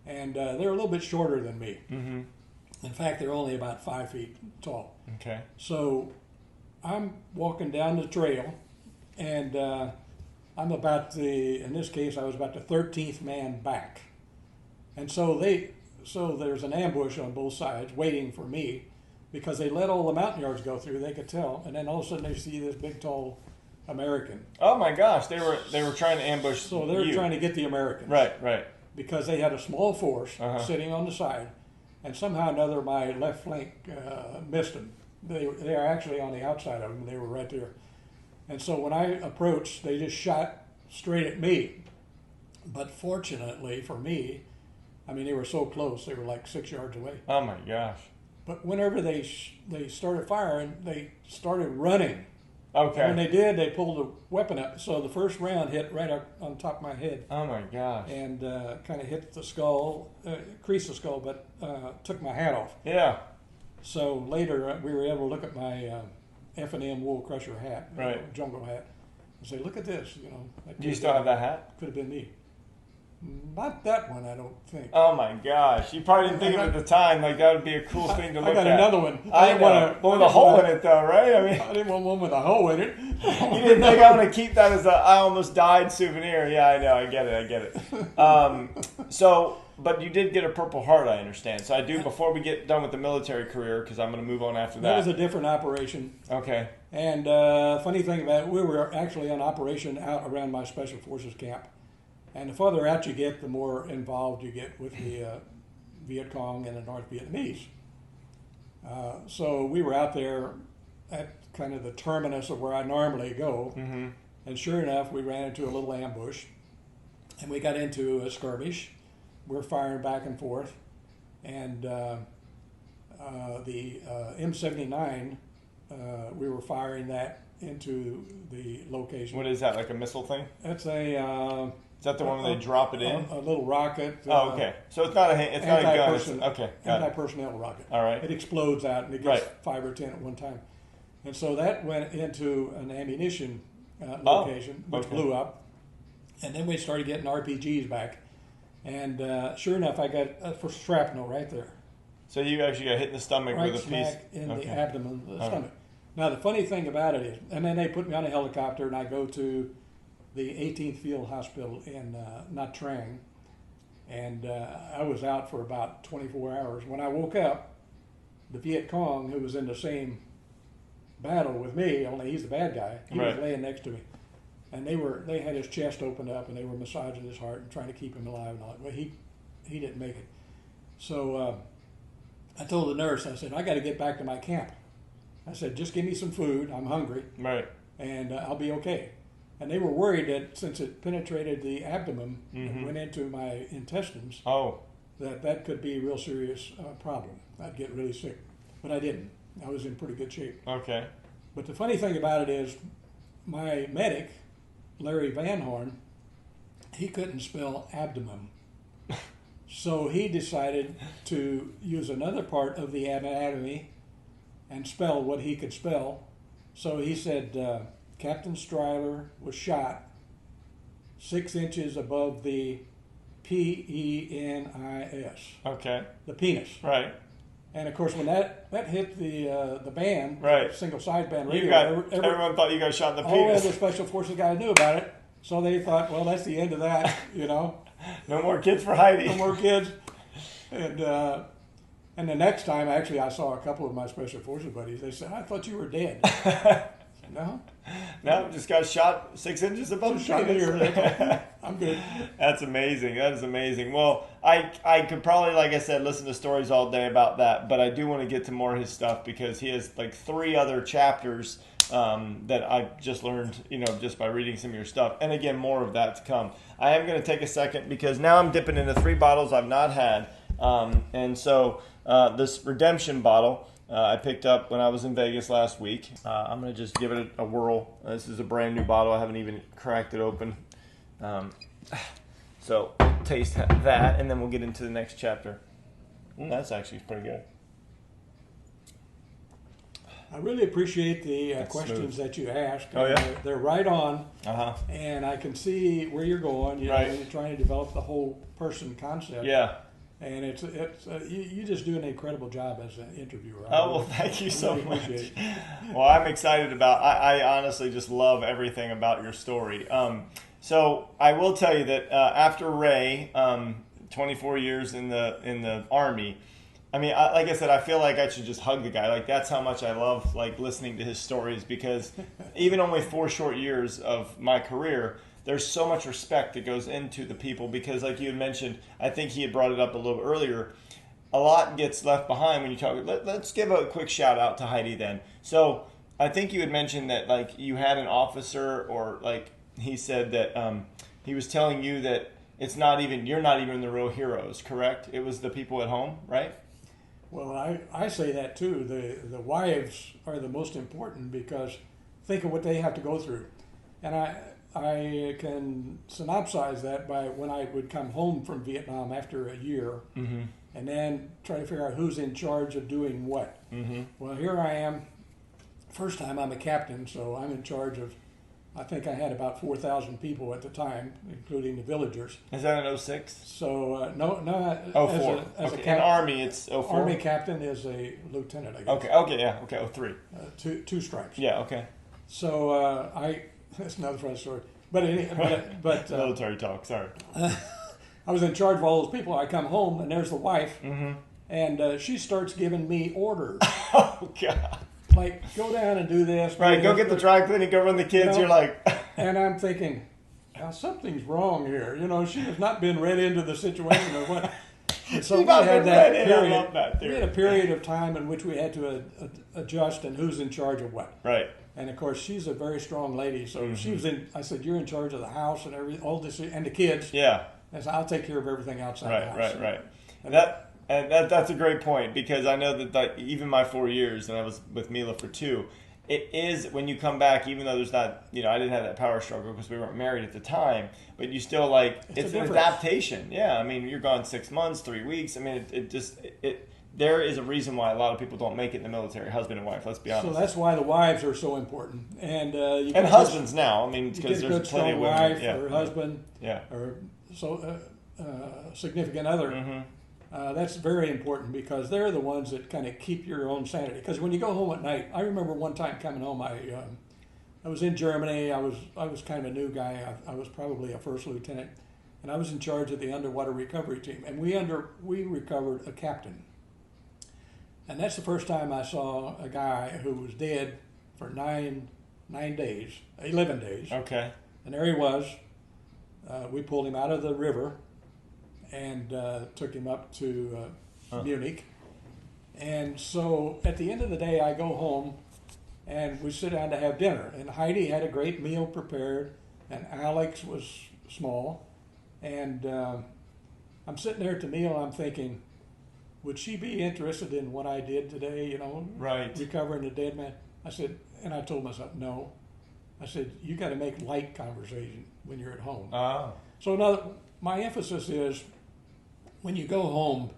And they're a little bit shorter than me. Mm-hmm. In fact, they're only about 5 feet tall. Okay. So I'm walking down the trail, and I'm in this case, I was about the 13th man back. And so there's an ambush on both sides waiting for me, because they let all the Montagnards go through. They could tell, and then all of a sudden they see this big, tall American. Oh my gosh, they were trying to ambush. So they're trying to get the Americans. Right. Because they had a small force sitting on the side, and somehow or another my left flank missed them. They are actually on the outside of them. They were right there, and so when I approached, they just shot straight at me. But fortunately for me, I mean, they were so close. They were like 6 yards away. Oh my gosh. But whenever they started firing, they started running. Okay. And when they did, they pulled the weapon up. So the first round hit right up on top of my head. Oh my gosh. And kind of hit the skull, creased the skull, but took my hat off. Yeah. So later we were able to look at my F&M Wool Crusher hat, right, jungle hat, and say, "Look at this." Do you still have that hat? Could have been me. Not that one, I don't think. Oh my gosh! You probably didn't think of it at the time. Like that would be a cool thing to look at. I got another one. I know. One with a hole in it, though, right? I mean, I didn't want one with a hole in it. You didn't think I want to keep that as a "I almost died" souvenir? Yeah, I know. I get it. But you did get a Purple Heart, I understand. So I do. Before we get done with the military career, because I'm going to move on after that. That was a different operation. Okay. And funny thing about it, we were actually on operation out around my Special Forces camp. And the further out you get, the more involved you get with the Viet Cong and the North Vietnamese. So we were out there at kind of the terminus of where I normally go. Mm-hmm. And sure enough, we ran into a little ambush. And we got into a skirmish. We're firing back and forth. And the M79, we were firing that into the location. What is that, like a missile thing? It's a... Is that the one where they drop it in? A little rocket. Oh, okay. So it's not a gun. Okay, got it. Anti-personnel rocket. All right. It explodes out and it gets 5 or 10 at one time. And so that went into an ammunition location, which blew up. And then we started getting RPGs back. And sure enough, I got a shrapnel right there. So you actually got hit in the stomach with a piece? Right smack in the abdomen, the stomach. Now, the funny thing about it is, and then they put me on a helicopter and I go to the 18th Field Hospital in Nha Trang, and I was out for about 24 hours. When I woke up, the Viet Cong, who was in the same battle with me, only he's the bad guy, he was laying next to me, and they had his chest opened up and they were massaging his heart and trying to keep him alive and all that. Well, he didn't make it. So I told the nurse, I said, I got to get back to my camp. I said, just give me some food. I'm hungry. Right. And I'll be okay. And they were worried that since it penetrated the abdomen and went into my intestines, that could be a real serious problem. I'd get really sick. But I didn't. I was in pretty good shape. Okay. But the funny thing about it is my medic, Larry Van Horn, he couldn't spell abdomen. So he decided to use another part of the anatomy and spell what he could spell. So he said Captain Stryler was shot 6 inches above the penis. Okay. The penis. Right. And of course, when that hit the band, right, single sideband radio, everyone thought you got shot in the all penis. the special forces guys knew about it, so they thought, well, that's the end of that, No more kids for Heidi. No more kids. And the next time, actually, I saw a couple of my special forces buddies. They said, "I thought you were dead." No, just got shot 6 inches above the penis. I'm good. That's amazing. That is amazing. Well, I could probably, like I said, listen to stories all day about that, but I do want to get to more of his stuff because he has like 3 other chapters that I've just learned, just by reading some of your stuff. And again, more of that to come. I am going to take a second because now I'm dipping into 3 bottles I've not had. And so this Redemption bottle I picked up when I was in Vegas last week. I'm going to just give it a whirl. This is a brand new bottle. I haven't even cracked it open. So taste that, and then we'll get into the next chapter. That's actually pretty good. I really appreciate the questions that you ask. Oh, yeah? They're right on, and I can see where you're going. You're trying to develop the whole person concept. Yeah. And it's you just do an incredible job as an interviewer. Well, thank you so much. Well, I'm excited about. I honestly just love everything about your story. So I will tell you that after Ray, 24 years in the Army. I mean, like I said, I feel like I should just hug the guy. Like, that's how much I love listening to his stories, because even only 4 short years of my career, there's so much respect that goes into the people, because like you had mentioned, I think he had brought it up a little earlier, a lot gets left behind when you talk. Let's give a quick shout out to Heidi then. So I think you had mentioned that you had an officer, or he said that he was telling you that you're not even the real heroes, correct? It was the people at home, right? Well, I say that too. The wives are the most important, because think of what they have to go through. And I can synopsize that by when I would come home from Vietnam after a year, and then try to figure out who's in charge of doing what. Well, here I am. First time I'm a captain, so I'm in charge of, I think I had about 4,000 people at the time, including the villagers. Is that an 06? So, no. 04. As in Army, it's 04? Army captain is a lieutenant, I guess. Okay, yeah, okay, 03. Two stripes. Yeah, okay. So, that's another funny story. But military talk, sorry. I was in charge of all those people. I come home, and there's the wife, and she starts giving me orders. Oh, God. Like, go down and do this. Right, go get the dry cleaning, go run the kids. You're like... And I'm thinking, now something's wrong here. She has not been read into the situation or what. And so we had that period. I love that theory. We had a period of time in which we had to adjust and who's in charge of what. Right. And of course, she's a very strong lady. So she was in. I said, "You're in charge of the house and everything, all this, and the kids." Yeah. And so I'll take care of everything outside the house. Right. And that's a great point, because I know that even my 4 years, and I was with Mila for 2, it is, when you come back, even though there's not, I didn't have that power struggle because we weren't married at the time, but you still it's an adaptation. Yeah, I mean, you're gone 6 months, 3 weeks. I mean, there is a reason why a lot of people don't make it in the military, husband and wife. Let's be honest. So that's why the wives are so important, and husbands now. I mean, because there's plenty of women. Wife or husband, or significant other. That's very important, because they're the ones that kind of keep your own sanity. Because when you go home at night, I remember one time coming home. I was in Germany. I was kind of a new guy. I was probably a first lieutenant, and I was in charge of the underwater recovery team. And we recovered a captain. And that's the first time I saw a guy who was dead for 11 days. Okay. And there he was. We pulled him out of the river and took him up to Munich. And so at the end of the day, I go home and we sit down to have dinner. And Heidi had a great meal prepared. and Alex was small. And I'm sitting there at the meal, I'm thinking, would she be interested in what I did today, you know, Right. recovering a dead man? I said, and I told myself, no. I said, you got to make light conversation when you're at home. Oh. So now my emphasis is when you go home,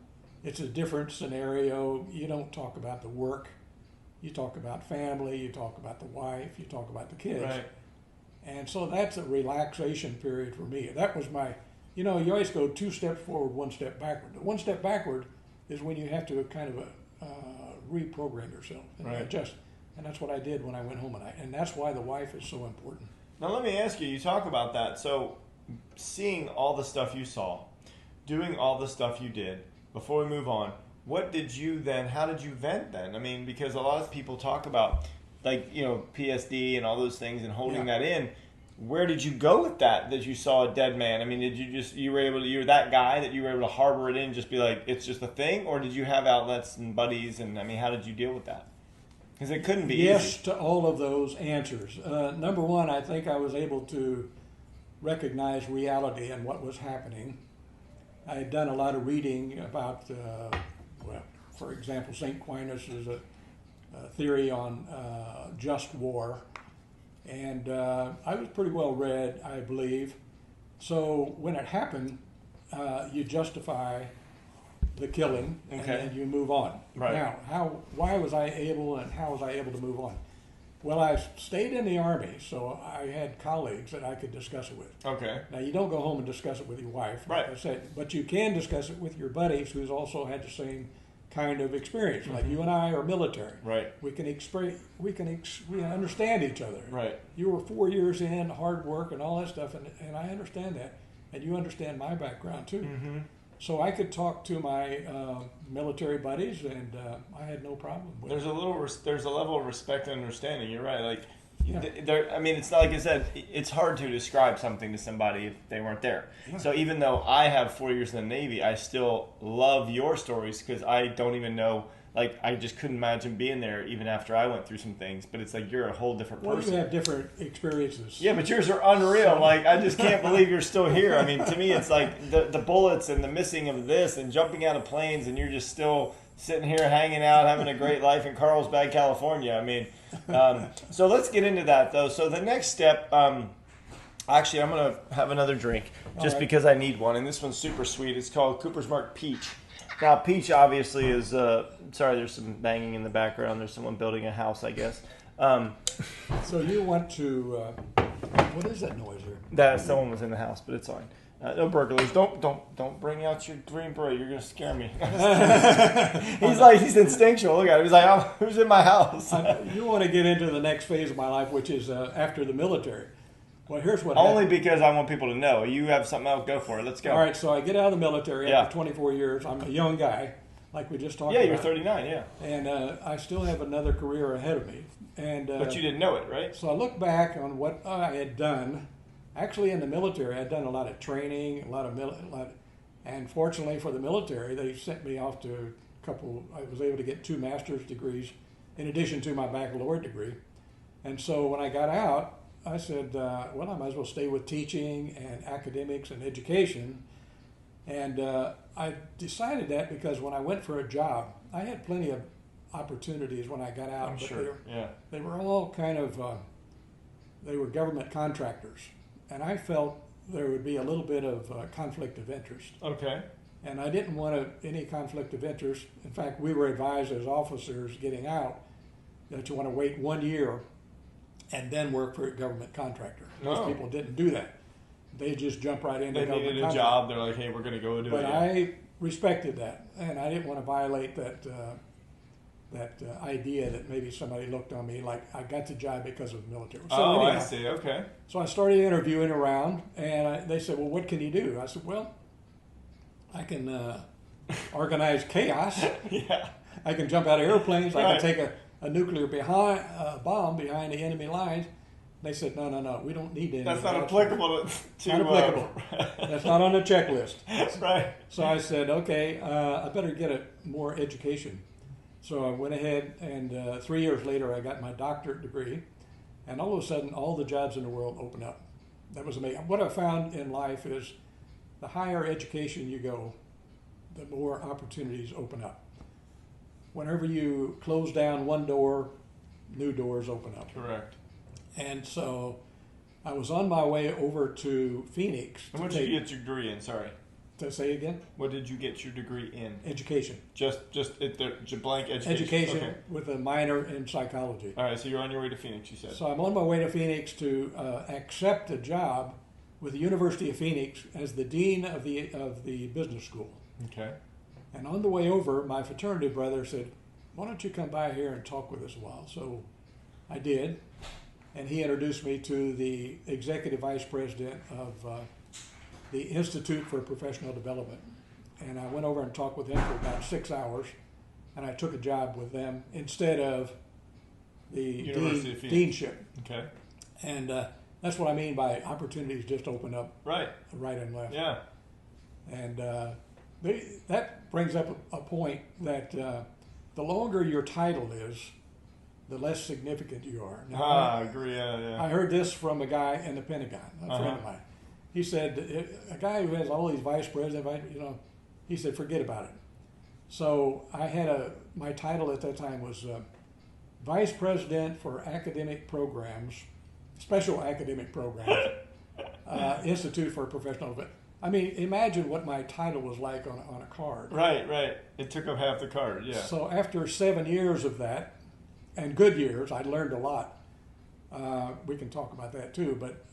it's a different scenario. You don't talk about the work. You talk about family. You talk about the wife. You talk about the kids. Right. And so that's a relaxation period for me. That was my, you know, you always go 2 steps forward, 1 step backward. The 1 step backward is when you have to kind of reprogram yourself and Right. adjust. And that's what I did when I went home, and that's why the wife is so important. Now let me ask you, you talk about that. So seeing all the stuff you saw, doing all the stuff you did, before we move on, what did you then, how did you vent then? I mean, because a lot of people talk about, like, you know, PSD and all those things and holding that in. Where did you go with that you saw a dead man? I mean, did you just, you were that guy that you were able to harbor it in, just be like, it's just a thing? Or did you have outlets and buddies? And I mean, how did you deal with that? Because it couldn't be Yes easy. to all of those answers. Number one, I think I was able to recognize reality and what was happening. I had done a lot of reading about, well, for example, St. Aquinas is a theory on just war. And I was pretty well read, I believe. So when it happened, you justify the killing, and Okay. then you move on. Right. Now, why was I able, and how was I able to move on? Well, I stayed in the Army, so I had colleagues that I could discuss it with. Okay. Now, you don't go home and discuss it with your wife, Right. like I said, but you can discuss it with your buddies who's also had the same kind of experience. Like you and I are military. Right. We understand each other. Right. You were 4 years in, hard work and all that stuff, and I understand that, and you understand my background too. Mm-hmm. So I could talk to my military buddies, and I had no problem with There's it. there's a level of respect and understanding. You're right. Like, Yeah. I mean, it's not like I said. It's hard to describe something to somebody if they weren't there. Yeah. So even though I have 4 years in the Navy, I still love your stories because I don't even know. Like, I just couldn't imagine being there even after I went through some things. But it's like you're a whole different Well, person. you have different experiences. Yeah, but yours are unreal. Like, I just can't believe you're still here. I mean, to me, it's like the bullets and the missing of this and jumping out of planes, and you're just still sitting here hanging out, having a great life in Carlsbad, California. I mean, so let's get into that, though. So the next step, actually, I'm going to have another drink just right. because I need one, and this one's super sweet. It's called Cooper's Mark Peach. Now, peach obviously is, sorry, there's some banging in the background. There's someone building a house, I guess. So you went to, what is that noise there? That someone was in the house, but it's fine. No burglars. Don't bring out your Green Beret. You're gonna scare me. he's instinctual. Look at him. He's like, oh, who's in my house? You want to get into the next phase of my life, which is after the military. Well, here's what Only happened. because I want people to know. You have something else. Go for it. Let's go. All right, so I get out of the military Yeah. after 24 years. I'm a young guy, like we just talked Yeah, about. you're 39. Yeah, And I still have another career ahead of me. And but you didn't know it, right? So I look back on what I had done. Actually, in the military, I'd done a lot of training, and fortunately for the military, they sent me off to a couple. I was able to get 2 master's degrees in addition to my baccalaureate degree. And so when I got out, I said, well, I might as well stay with teaching and academics and education. And I decided that because when I went for a job, I had plenty of opportunities when I got out. I'm but sure. Yeah. they were all kind of, they were government contractors. And I felt there would be a little bit of conflict of interest. Okay. And I didn't want any conflict of interest. In fact, we were advised as officers getting out that you want to wait 1 year and then work for a government contractor. Most Oh. people didn't do that. They just jump right into They government needed a contract. job. They're like, hey, we're gonna go do But it. I respected that, and I didn't want to violate that idea that maybe somebody looked on me like I got the job because of the military. So Oh, I anyhow, see. Okay. so I started interviewing around, and they said, well, what can you do? I said, well, I can organize chaos. Yeah. I can jump out of airplanes. I Right. can take a nuclear bomb behind the enemy lines. They said, no, we don't need any. That's of not that. applicable to. Not applicable. That's not on the checklist. Right. So I said, okay, I better get more education. So I went ahead, and 3 years later, I got my doctorate degree, and all of a sudden, all the jobs in the world opened up. That was amazing. What I found in life is the higher education you go, the more opportunities open up. Whenever you close down one door, new doors open up. Correct. And so I was on my way over to Phoenix. And what did you get your degree in? Sorry. To say again? What did you get your degree in? Education. Just blank education. Education Okay. with a minor in psychology. All right, so you're on your way to Phoenix, you said. So I'm on my way to Phoenix to accept a job with the University of Phoenix as the dean of the business school. Okay. And on the way over, my fraternity brother said, "Why don't you come by here and talk with us a while?" So I did, and he introduced me to the executive vice president of the Institute for Professional Development. And I went over and talked with him for about 6 hours, and I took a job with them instead of the University of Phoenix. deanship. Okay. And that's what I mean by opportunities just open up Right. right and left. Yeah. And that brings up a point that the longer your title is, the less significant you are. Now, I agree. Yeah. I heard this from a guy in the Pentagon, a friend of mine. He said, a guy who has all these vice presidents, he said, forget about it. So I had my title at that time was Vice President for Academic Programs, Special Academic Programs, Institute for Professional Development. I mean, imagine what my title was like on a card. Right. It took up half the card, yeah. So after 7 years of that, and good years, I learned a lot. We can talk about that too, but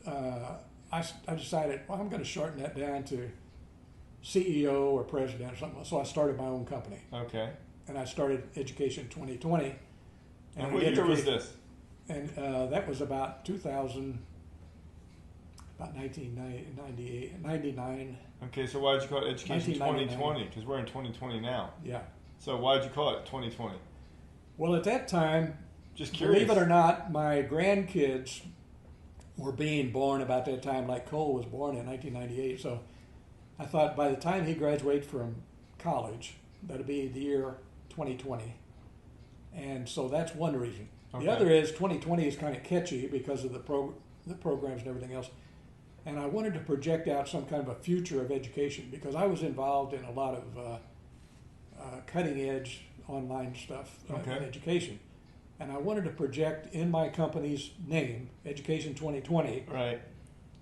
I decided, well, I'm going to shorten that down to CEO or president or something. So I started my own company. Okay. And I started Education 2020. And what year was this? And that was about 2000, about 1998, 99. Okay, so why did you call it Education 1999. 2020? Because we're in 2020 now. Yeah. So why did you call it 2020? Well, at that time, Just curious. believe it or not, my grandkids were being born about that time, like Cole was born in 1998. So I thought by the time he graduates from college, that'll be the year 2020. And so that's one reason. Okay. The other is 2020 is kind of catchy because of the programs and everything else. And I wanted to project out some kind of a future of education because I was involved in a lot of cutting edge online stuff in education. And I wanted to project in my company's name, Education 2020, Right.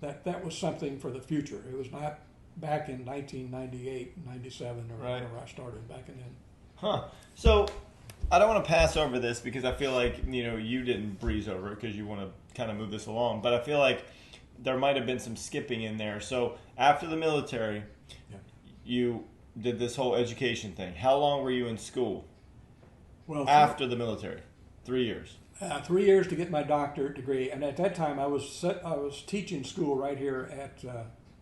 that was something for the future. It was not back in 1998, 97, or Right. whenever I started back in then. Huh. So I don't want to pass over this because I feel like, you didn't breeze over it because you want to kind of move this along. But I feel like there might have been some skipping in there. So after the military, you did this whole education thing. How long were you in school? Well, After the military? 3 years. 3 years to get my doctorate degree, and at that time I was teaching school right here at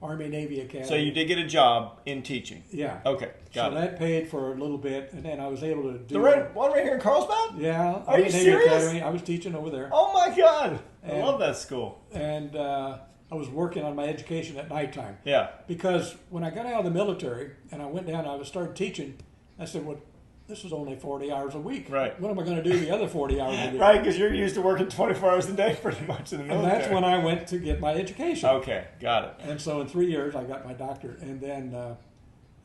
Army Navy Academy. So you did get a job in teaching? Yeah. Okay, got so it. that paid for a little bit, and then I was able to do The one right here in Carlsbad? Yeah. Are you Army Navy serious? Academy. I was teaching over there. Oh my God! I And- love that school. And I was working on my education at nighttime. Yeah. Because when I got out of the military and I went down and I started teaching, I said, well, this is only 40 hours a week. Right. What am I going to do the other 40 hours a week? Right, because you're used to working 24 hours a day pretty much in the And military. that's when I went to get my education. Okay, got it. And so in 3 years, I got my doctorate. And then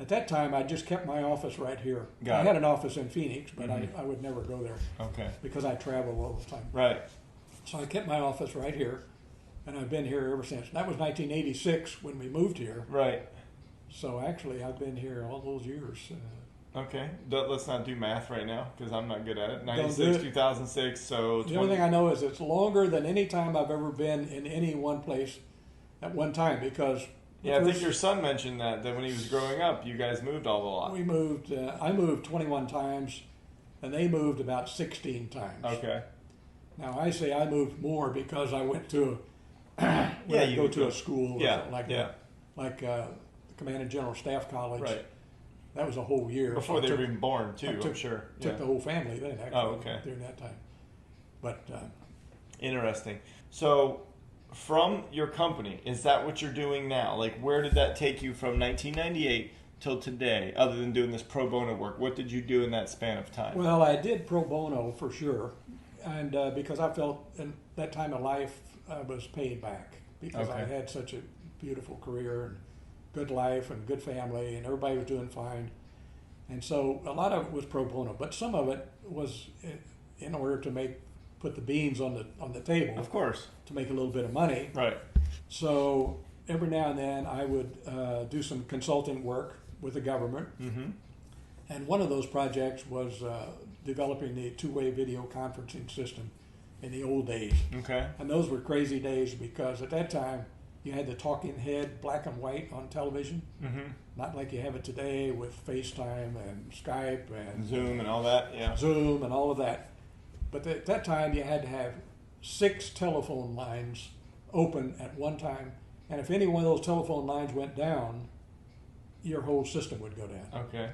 at that time, I just kept my office right here. Got I it. had an office in Phoenix, but I would never go there Okay. because I travel all the time. Right. So I kept my office right here, and I've been here ever since. That was 1986 when we moved here. Right. So actually, I've been here all those years. Okay. Let's not do math right now because I'm not good at it. Don't do 96, it. 2006, so The only thing I know is it's longer than any time I've ever been in any one place at one time because Yeah, I think your son mentioned that when he was growing up, you guys moved all a lot. we moved. I moved 21 times, and they moved about 16 times. Okay. Now I say I moved more because I went to you go would to go- a school or Yeah, something like yeah. that, like the Command and General Staff College. Right. That was a whole year. Before So I they were took- even born, too, I I'm took- sure. Took Yeah. the whole family then, actually, Oh, okay. during that time. But Interesting. So, from your company, is that what you're doing now? Like, where did that take you from 1998 till today, other than doing this pro bono work? What did you do in that span of time? well, I did pro bono for sure, and because I felt in that time of life I was paid back because I had such a beautiful career and good life and good family, and everybody was doing fine. And so a lot of it was pro bono, but some of it was in order to put the beans on the table. Of course. To make a little bit of money. Right. So every now and then I would do some consulting work with the government. Mm-hmm. And one of those projects was developing the two-way video conferencing system in the old days. Okay. And those were crazy days because at that time you had the talking head black and white on television. Mm-hmm. Not like you have it today with FaceTime and Skype and Zoom and all that. Yeah. Zoom and all of that. But at that time you had to have 6 telephone lines open at one time. And if any one of those telephone lines went down, your whole system would go down. Okay.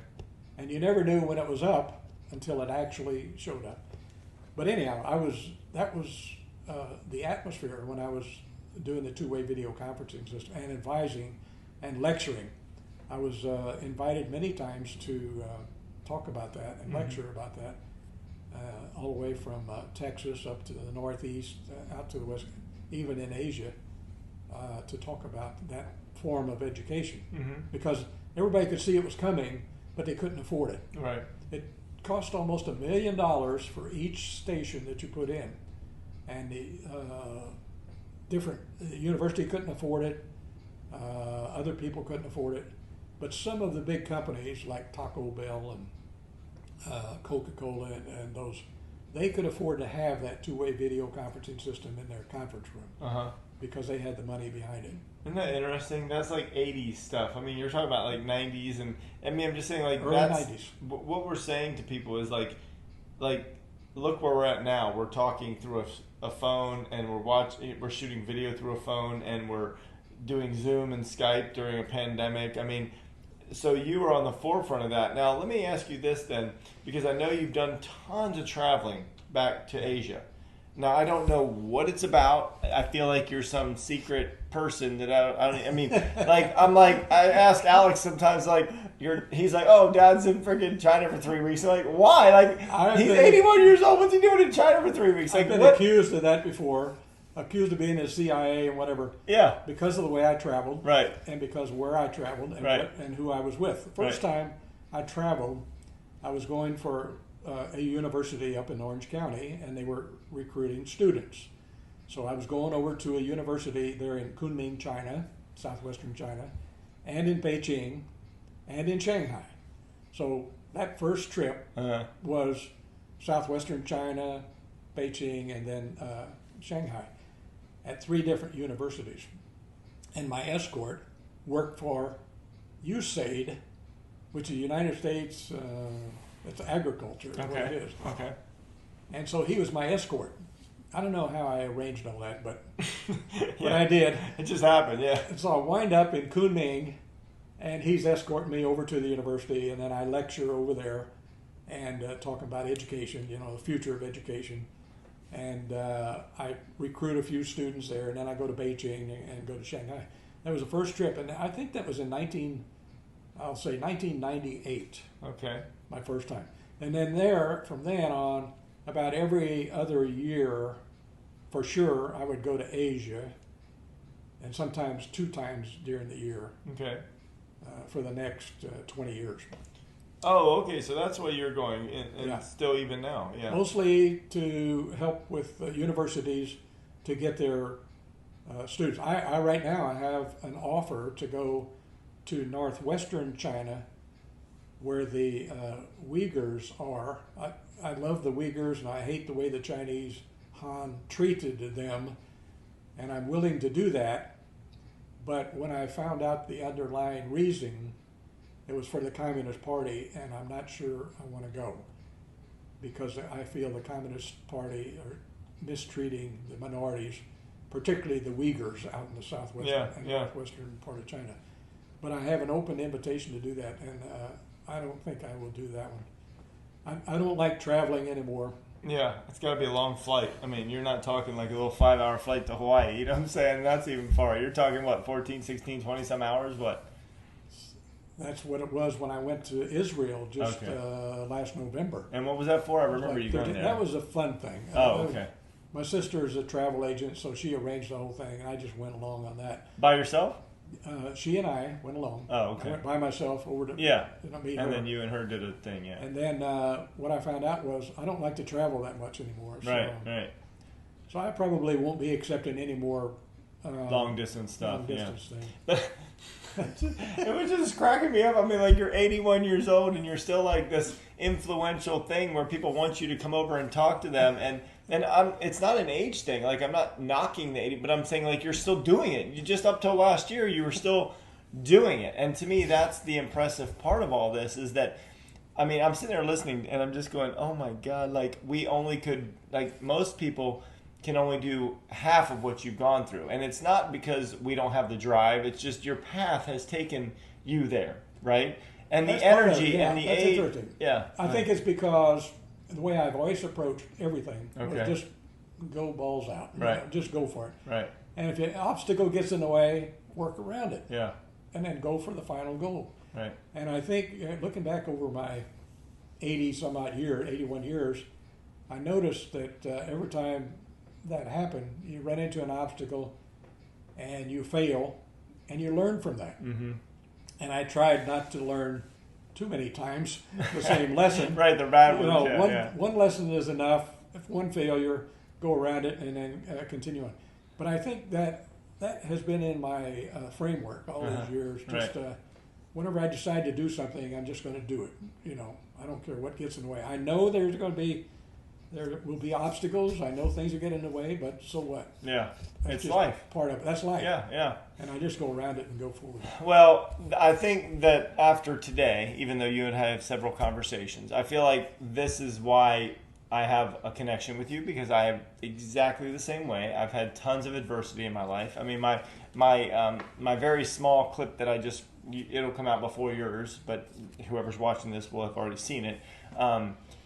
And you never knew when it was up until it actually showed up. But anyhow, that was the atmosphere when I was doing the two-way video conferencing system and advising and lecturing. I was invited many times to talk about that and lecture about that, all the way from Texas up to the Northeast, out to the West, even in Asia, to talk about that form of education. Mm-hmm. Because everybody could see it was coming, but they couldn't afford it. Right. It cost almost $1 million for each station that you put in, and the university couldn't afford it. Other people couldn't afford it, but some of the big companies like Taco Bell and Coca-Cola and those, they could afford to have that two-way video conferencing system in their conference room because they had the money behind it. Isn't that interesting? That's like 80s stuff. I mean, you're talking about like 90s, and I mean, I'm just saying like Early that's 90s. What we're saying to people is like look where we're at now. We're talking through a phone, and we're shooting video through a phone, and we're doing Zoom and Skype during a pandemic. I mean, so you were on the forefront of that. Now, let me ask you this then, because I know you've done tons of traveling back to Asia. Now, I don't know what it's about. I feel like you're some secret person that I mean, like, I ask Alex sometimes, like, he's like, oh, Dad's in freaking China for 3 weeks. I'm like, why? Like, he's 81 years old. What's he doing in China for 3 weeks? Like, I've been what? accused of that before, accused of being in the CIA and whatever. Yeah. Because of the way I traveled. Right. And because of where I traveled and, Right. and who I was with. The first time I traveled, I was going for a university up in Orange County, and they were recruiting students. So I was going over to a university there in Kunming, China, southwestern China, and in Beijing, and in Shanghai. So that first trip was southwestern China, Beijing, and then Shanghai, at 3 different universities. And my escort worked for USAID, which is the United States, it's agriculture, is what it is. Okay. And so he was my escort. I don't know how I arranged all that, but but I did. It just happened, yeah. And so I wind up in Kunming, and he's escorting me over to the university, and then I lecture over there and talk about education, the future of education. And I recruit a few students there, and then I go to Beijing and go to Shanghai. That was the first trip, and I think that was in 1998. Okay. My first time. And then from then on, about every other year, for sure, I would go to Asia, and sometimes 2 times during the year. Okay. For the next 20 years. Oh, okay. So that's why you're going, and still even now, yeah. Mostly to help with universities to get their students. I right now I have an offer to go to northwestern China, where the Uyghurs are. I love the Uyghurs, and I hate the way the Chinese Han treated them, and I'm willing to do that. But when I found out the underlying reason, it was for the Communist Party, and I'm not sure I want to go, because I feel the Communist Party are mistreating the minorities, particularly the Uyghurs out in the southwestern northwestern part of China. But I have an open invitation to do that, and I don't think I will do that one. I don't like traveling anymore. Yeah, it's got to be a long flight. I mean, you're not talking like a little 5-hour flight to Hawaii. You know what I'm saying? That's even far. You're talking, what, 14, 16, 20-some hours? What? That's what it was when I went to Israel just last November. And what was that for? I remember like you going there. That was a fun thing. Oh, okay. My sister is a travel agent, so she arranged the whole thing, and I just went along on that. By yourself? She and I went along. Oh, okay. I went by myself over to meet her. And then you and her did a thing, yeah. And then what I found out was I don't like to travel that much anymore. So, Right. So I probably won't be accepting any more long distance stuff. Long distance thing. But it was just cracking me up. I mean, like, you're 81 years old and you're still like this influential thing where people want you to come over and talk to them. And it's not an age thing. Like, I'm not knocking the 80, but I'm saying, like, you're still doing it. You just up till last year, you were still doing it. And to me, that's the impressive part of all this is that, I mean, I'm sitting there listening and I'm just going, oh my God, like, we only could, like, most people can only do half of what you've gone through. And it's not because we don't have the drive. It's just your path has taken you there, right? And that's the energy and the age. Interesting. Yeah. I think it's because the way I've always approached everything was just go balls out. Right. Just go for it. Right. And if an obstacle gets in the way, work around it. Yeah. And then go for the final goal. Right. And I think looking back over my 81 years, I noticed that every time that happened, you run into an obstacle and you fail and you learn from that. Mm-hmm. And I tried not to learn too many times the same lesson. Right, the bad ones. One lesson is enough. If one failure, go around it and then continue on. But I think that has been in my framework all these years. Just whenever I decide to do something, I'm just going to do it. I don't care what gets in the way. I know there will be obstacles. I know things will get in the way, but so what? Yeah, That's it's life. Part of it. That's life. Yeah. And I just go around it and go forward. Well, I think that after today, even though you and I have several conversations, I feel like this is why I have a connection with you, because I am exactly the same way. I've had tons of adversity in my life. I mean, my very small clip that it'll come out before yours, but whoever's watching this will have already seen it.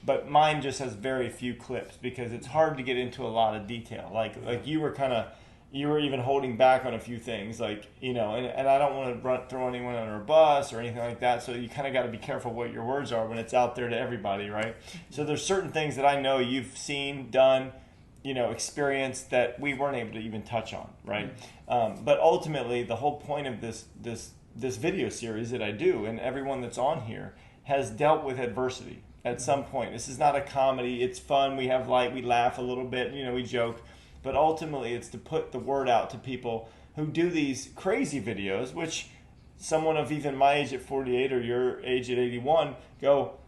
But mine just has very few clips because it's hard to get into a lot of detail. Like you were even holding back on a few things, and I don't want to throw anyone under a bus or anything like that. So you kind of got to be careful what your words are when it's out there to everybody, right? So there's certain things that I know you've seen, done, experienced that we weren't able to even touch on, right? But ultimately, the whole point of this video series that I do, and everyone that's on here, has dealt with adversity at some point. This is not a comedy. It's fun. We have light. We laugh a little bit. We joke. But ultimately, it's to put the word out to people who do these crazy videos, which someone of even my age at 48 or your age at 81 go,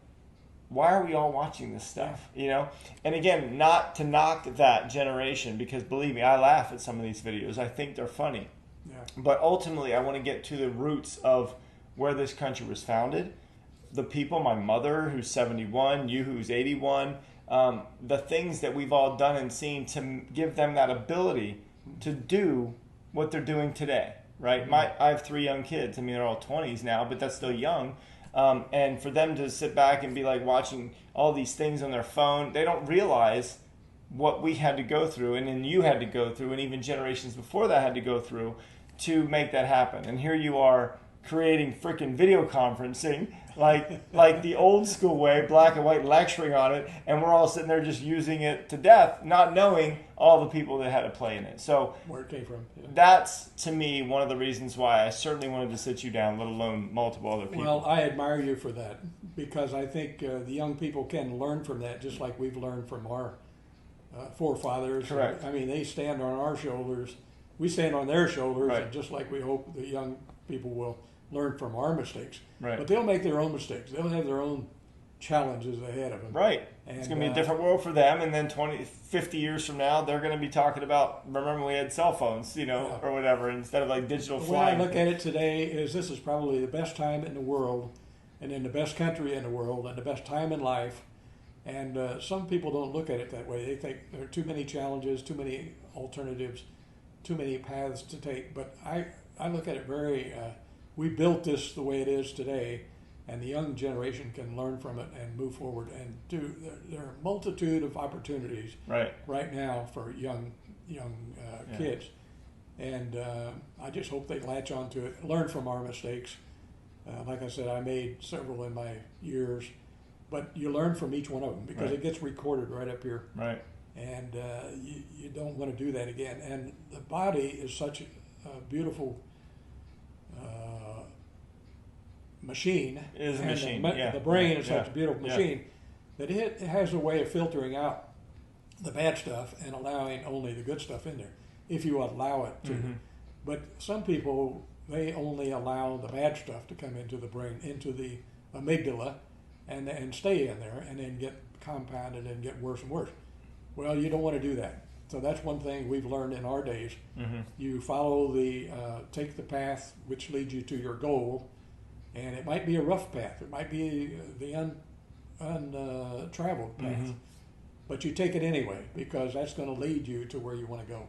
why are we all watching this stuff? And again, not to knock that generation, because believe me, I laugh at some of these videos. I think they're funny. Yeah. But ultimately, I want to get to the roots of where this country was founded. The people, my mother who's 71, you who's 81, the things that we've all done and seen to give them that ability to do what they're doing today, right? I have 3 young kids. I mean, they're all 20s now, but that's still young. And for them to sit back and be like watching all these things on their phone, they don't realize what we had to go through, and then you had to go through, and even generations before that had to go through to make that happen. And here you are creating freaking video conferencing like the old school way, black and white, lecturing on it, and we're all sitting there just using it to death, not knowing all the people that had to play in it. So where it came from. Yeah. That's, to me, one of the reasons why I certainly wanted to sit you down, let alone multiple other people. Well, I admire you for that, because I think the young people can learn from that, just like we've learned from our forefathers. Correct. I mean, they stand on our shoulders. We stand on their shoulders, Right. and just like we hope the young people will learn from our mistakes. Right. But they'll make their own mistakes. They'll have their own challenges ahead of them. Right. And, it's going to be a different world for them, and then 50 years from now, they're going to be talking about, remember we had cell phones, or whatever, instead of like digital The flying. way I look at it today is this is probably the best time in the world, and in the best country in the world, and the best time in life. And some people don't look at it that way. They think there are too many challenges, too many alternatives, too many paths to take. But I look at it very, we built this the way it is today, and the young generation can learn from it and move forward and do. There are a multitude of opportunities right now for young kids, and I just hope they latch onto it, learn from our mistakes. Like I said, I made several in my years, but you learn from each one of them because it gets recorded right up here. Right. And you don't want to do that again. And the body is such a beautiful machine. It is a and machine. The brain is Yeah. such a beautiful machine that it has a way of filtering out the bad stuff and allowing only the good stuff in there, if you allow it to. But some people, they only allow the bad stuff to come into the brain, into the amygdala, and stay in there, and then get compounded and get worse and worse. Well, you don't want to do that. So that's one thing we've learned in our days. You follow take the path which leads you to your goal, and it might be a rough path. It might be the untraveled path. But you take it anyway, because that's going to lead you to where you want to go.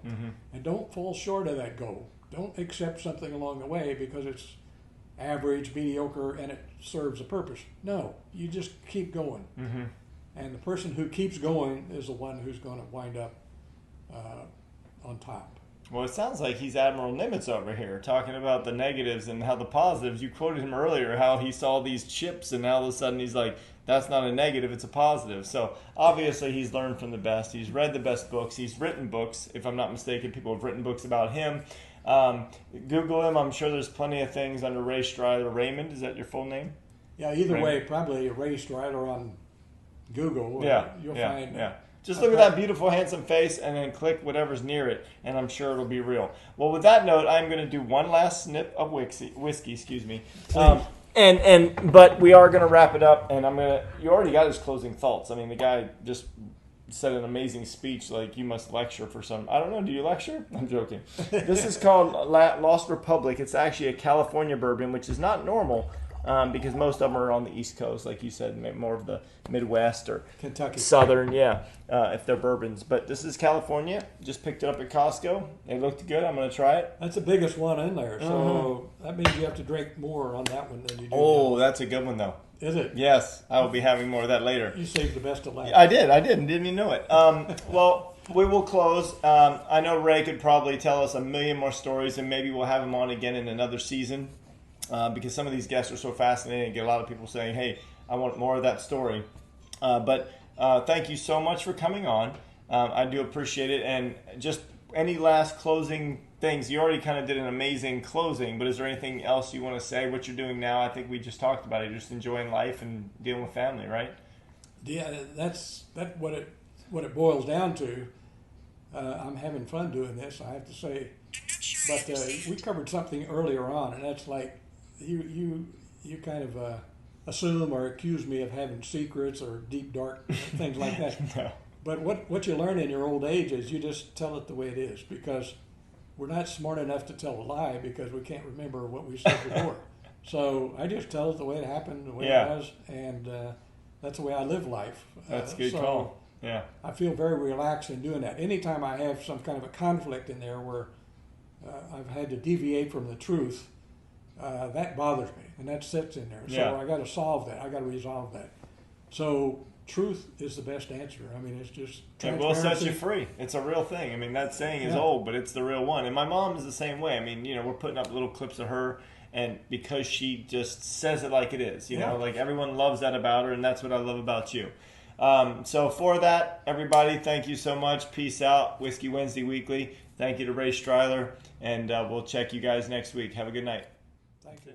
And don't fall short of that goal. Don't accept something along the way because it's average, mediocre, and it serves a purpose. No, you just keep going. And the person who keeps going is the one who's going to wind up on top. Well, it sounds like he's Admiral Nimitz over here, talking about the negatives and how the positives. You quoted him earlier, how he saw these chips, and now all of a sudden he's like, that's not a negative, it's a positive. So obviously he's learned from the best. He's read the best books. He's written books, if I'm not mistaken. People have written books about him. Google him. I'm sure there's plenty of things under Ray Stryler. Raymond, is that your full name? Yeah, either Raymond. way, probably Ray Stryler on Google. You'll find. Just look at that beautiful, handsome face and then click whatever's near it, and I'm sure it'll be real. Well, with that note, I'm going to do one last snip of whiskey. But we are going to wrap it up, and you already got his closing thoughts. I mean, the guy just said an amazing speech, like you must lecture for some. I don't know, do you lecture? I'm joking. This is called Lost Republic. It's actually a California bourbon, which is not normal. Because most of them are on the East Coast, like you said, more of the Midwest or Kentucky. Southern, if they're bourbons. But this is California. Just picked it up at Costco. It looked good. I'm going to try it. That's the biggest one in there, so that means you have to drink more on that one than you do. Oh, that's a good one, though. Is it? Yes, I will be having more of that later. You saved the best of last. I did, and didn't even know it. Well, we will close. I know Ray could probably tell us a million more stories, and maybe we'll have him on again in another season. Because some of these guests are so fascinating and get a lot of people saying, hey, I want more of that story. But thank you so much for coming on. I do appreciate it. And just any last closing things? You already kind of did an amazing closing, but is there anything else you want to say, what you're doing now? I think we just talked about it. You're just enjoying life and dealing with family, right? Yeah, that's what it boils down to. I'm having fun doing this, I have to say. But we covered something earlier on, and that's like, you kind of assume or accuse me of having secrets or deep dark things like that. No. But what you learn in your old age is you just tell it the way it is, because we're not smart enough to tell a lie because we can't remember what we said before. So I just tell it the way it happened, the way it was, and that's the way I live life. That's a good call. Yeah. I feel very relaxed in doing that. Anytime I have some kind of a conflict in there where I've had to deviate from the truth, that bothers me, and that sits in there. So I got to solve that. I got to resolve that. So truth is the best answer. I mean, it's just it will set you free. It's a real thing. I mean, that saying is old, but it's the real one. And my mom is the same way. I mean, we're putting up little clips of her, and because she just says it like it is, you know, like everyone loves that about her, and that's what I love about you. So for that, everybody, thank you so much. Peace out. Whiskey Wednesday Weekly. Thank you to Ray Stryler, and we'll check you guys next week. Have a good night. Thank you.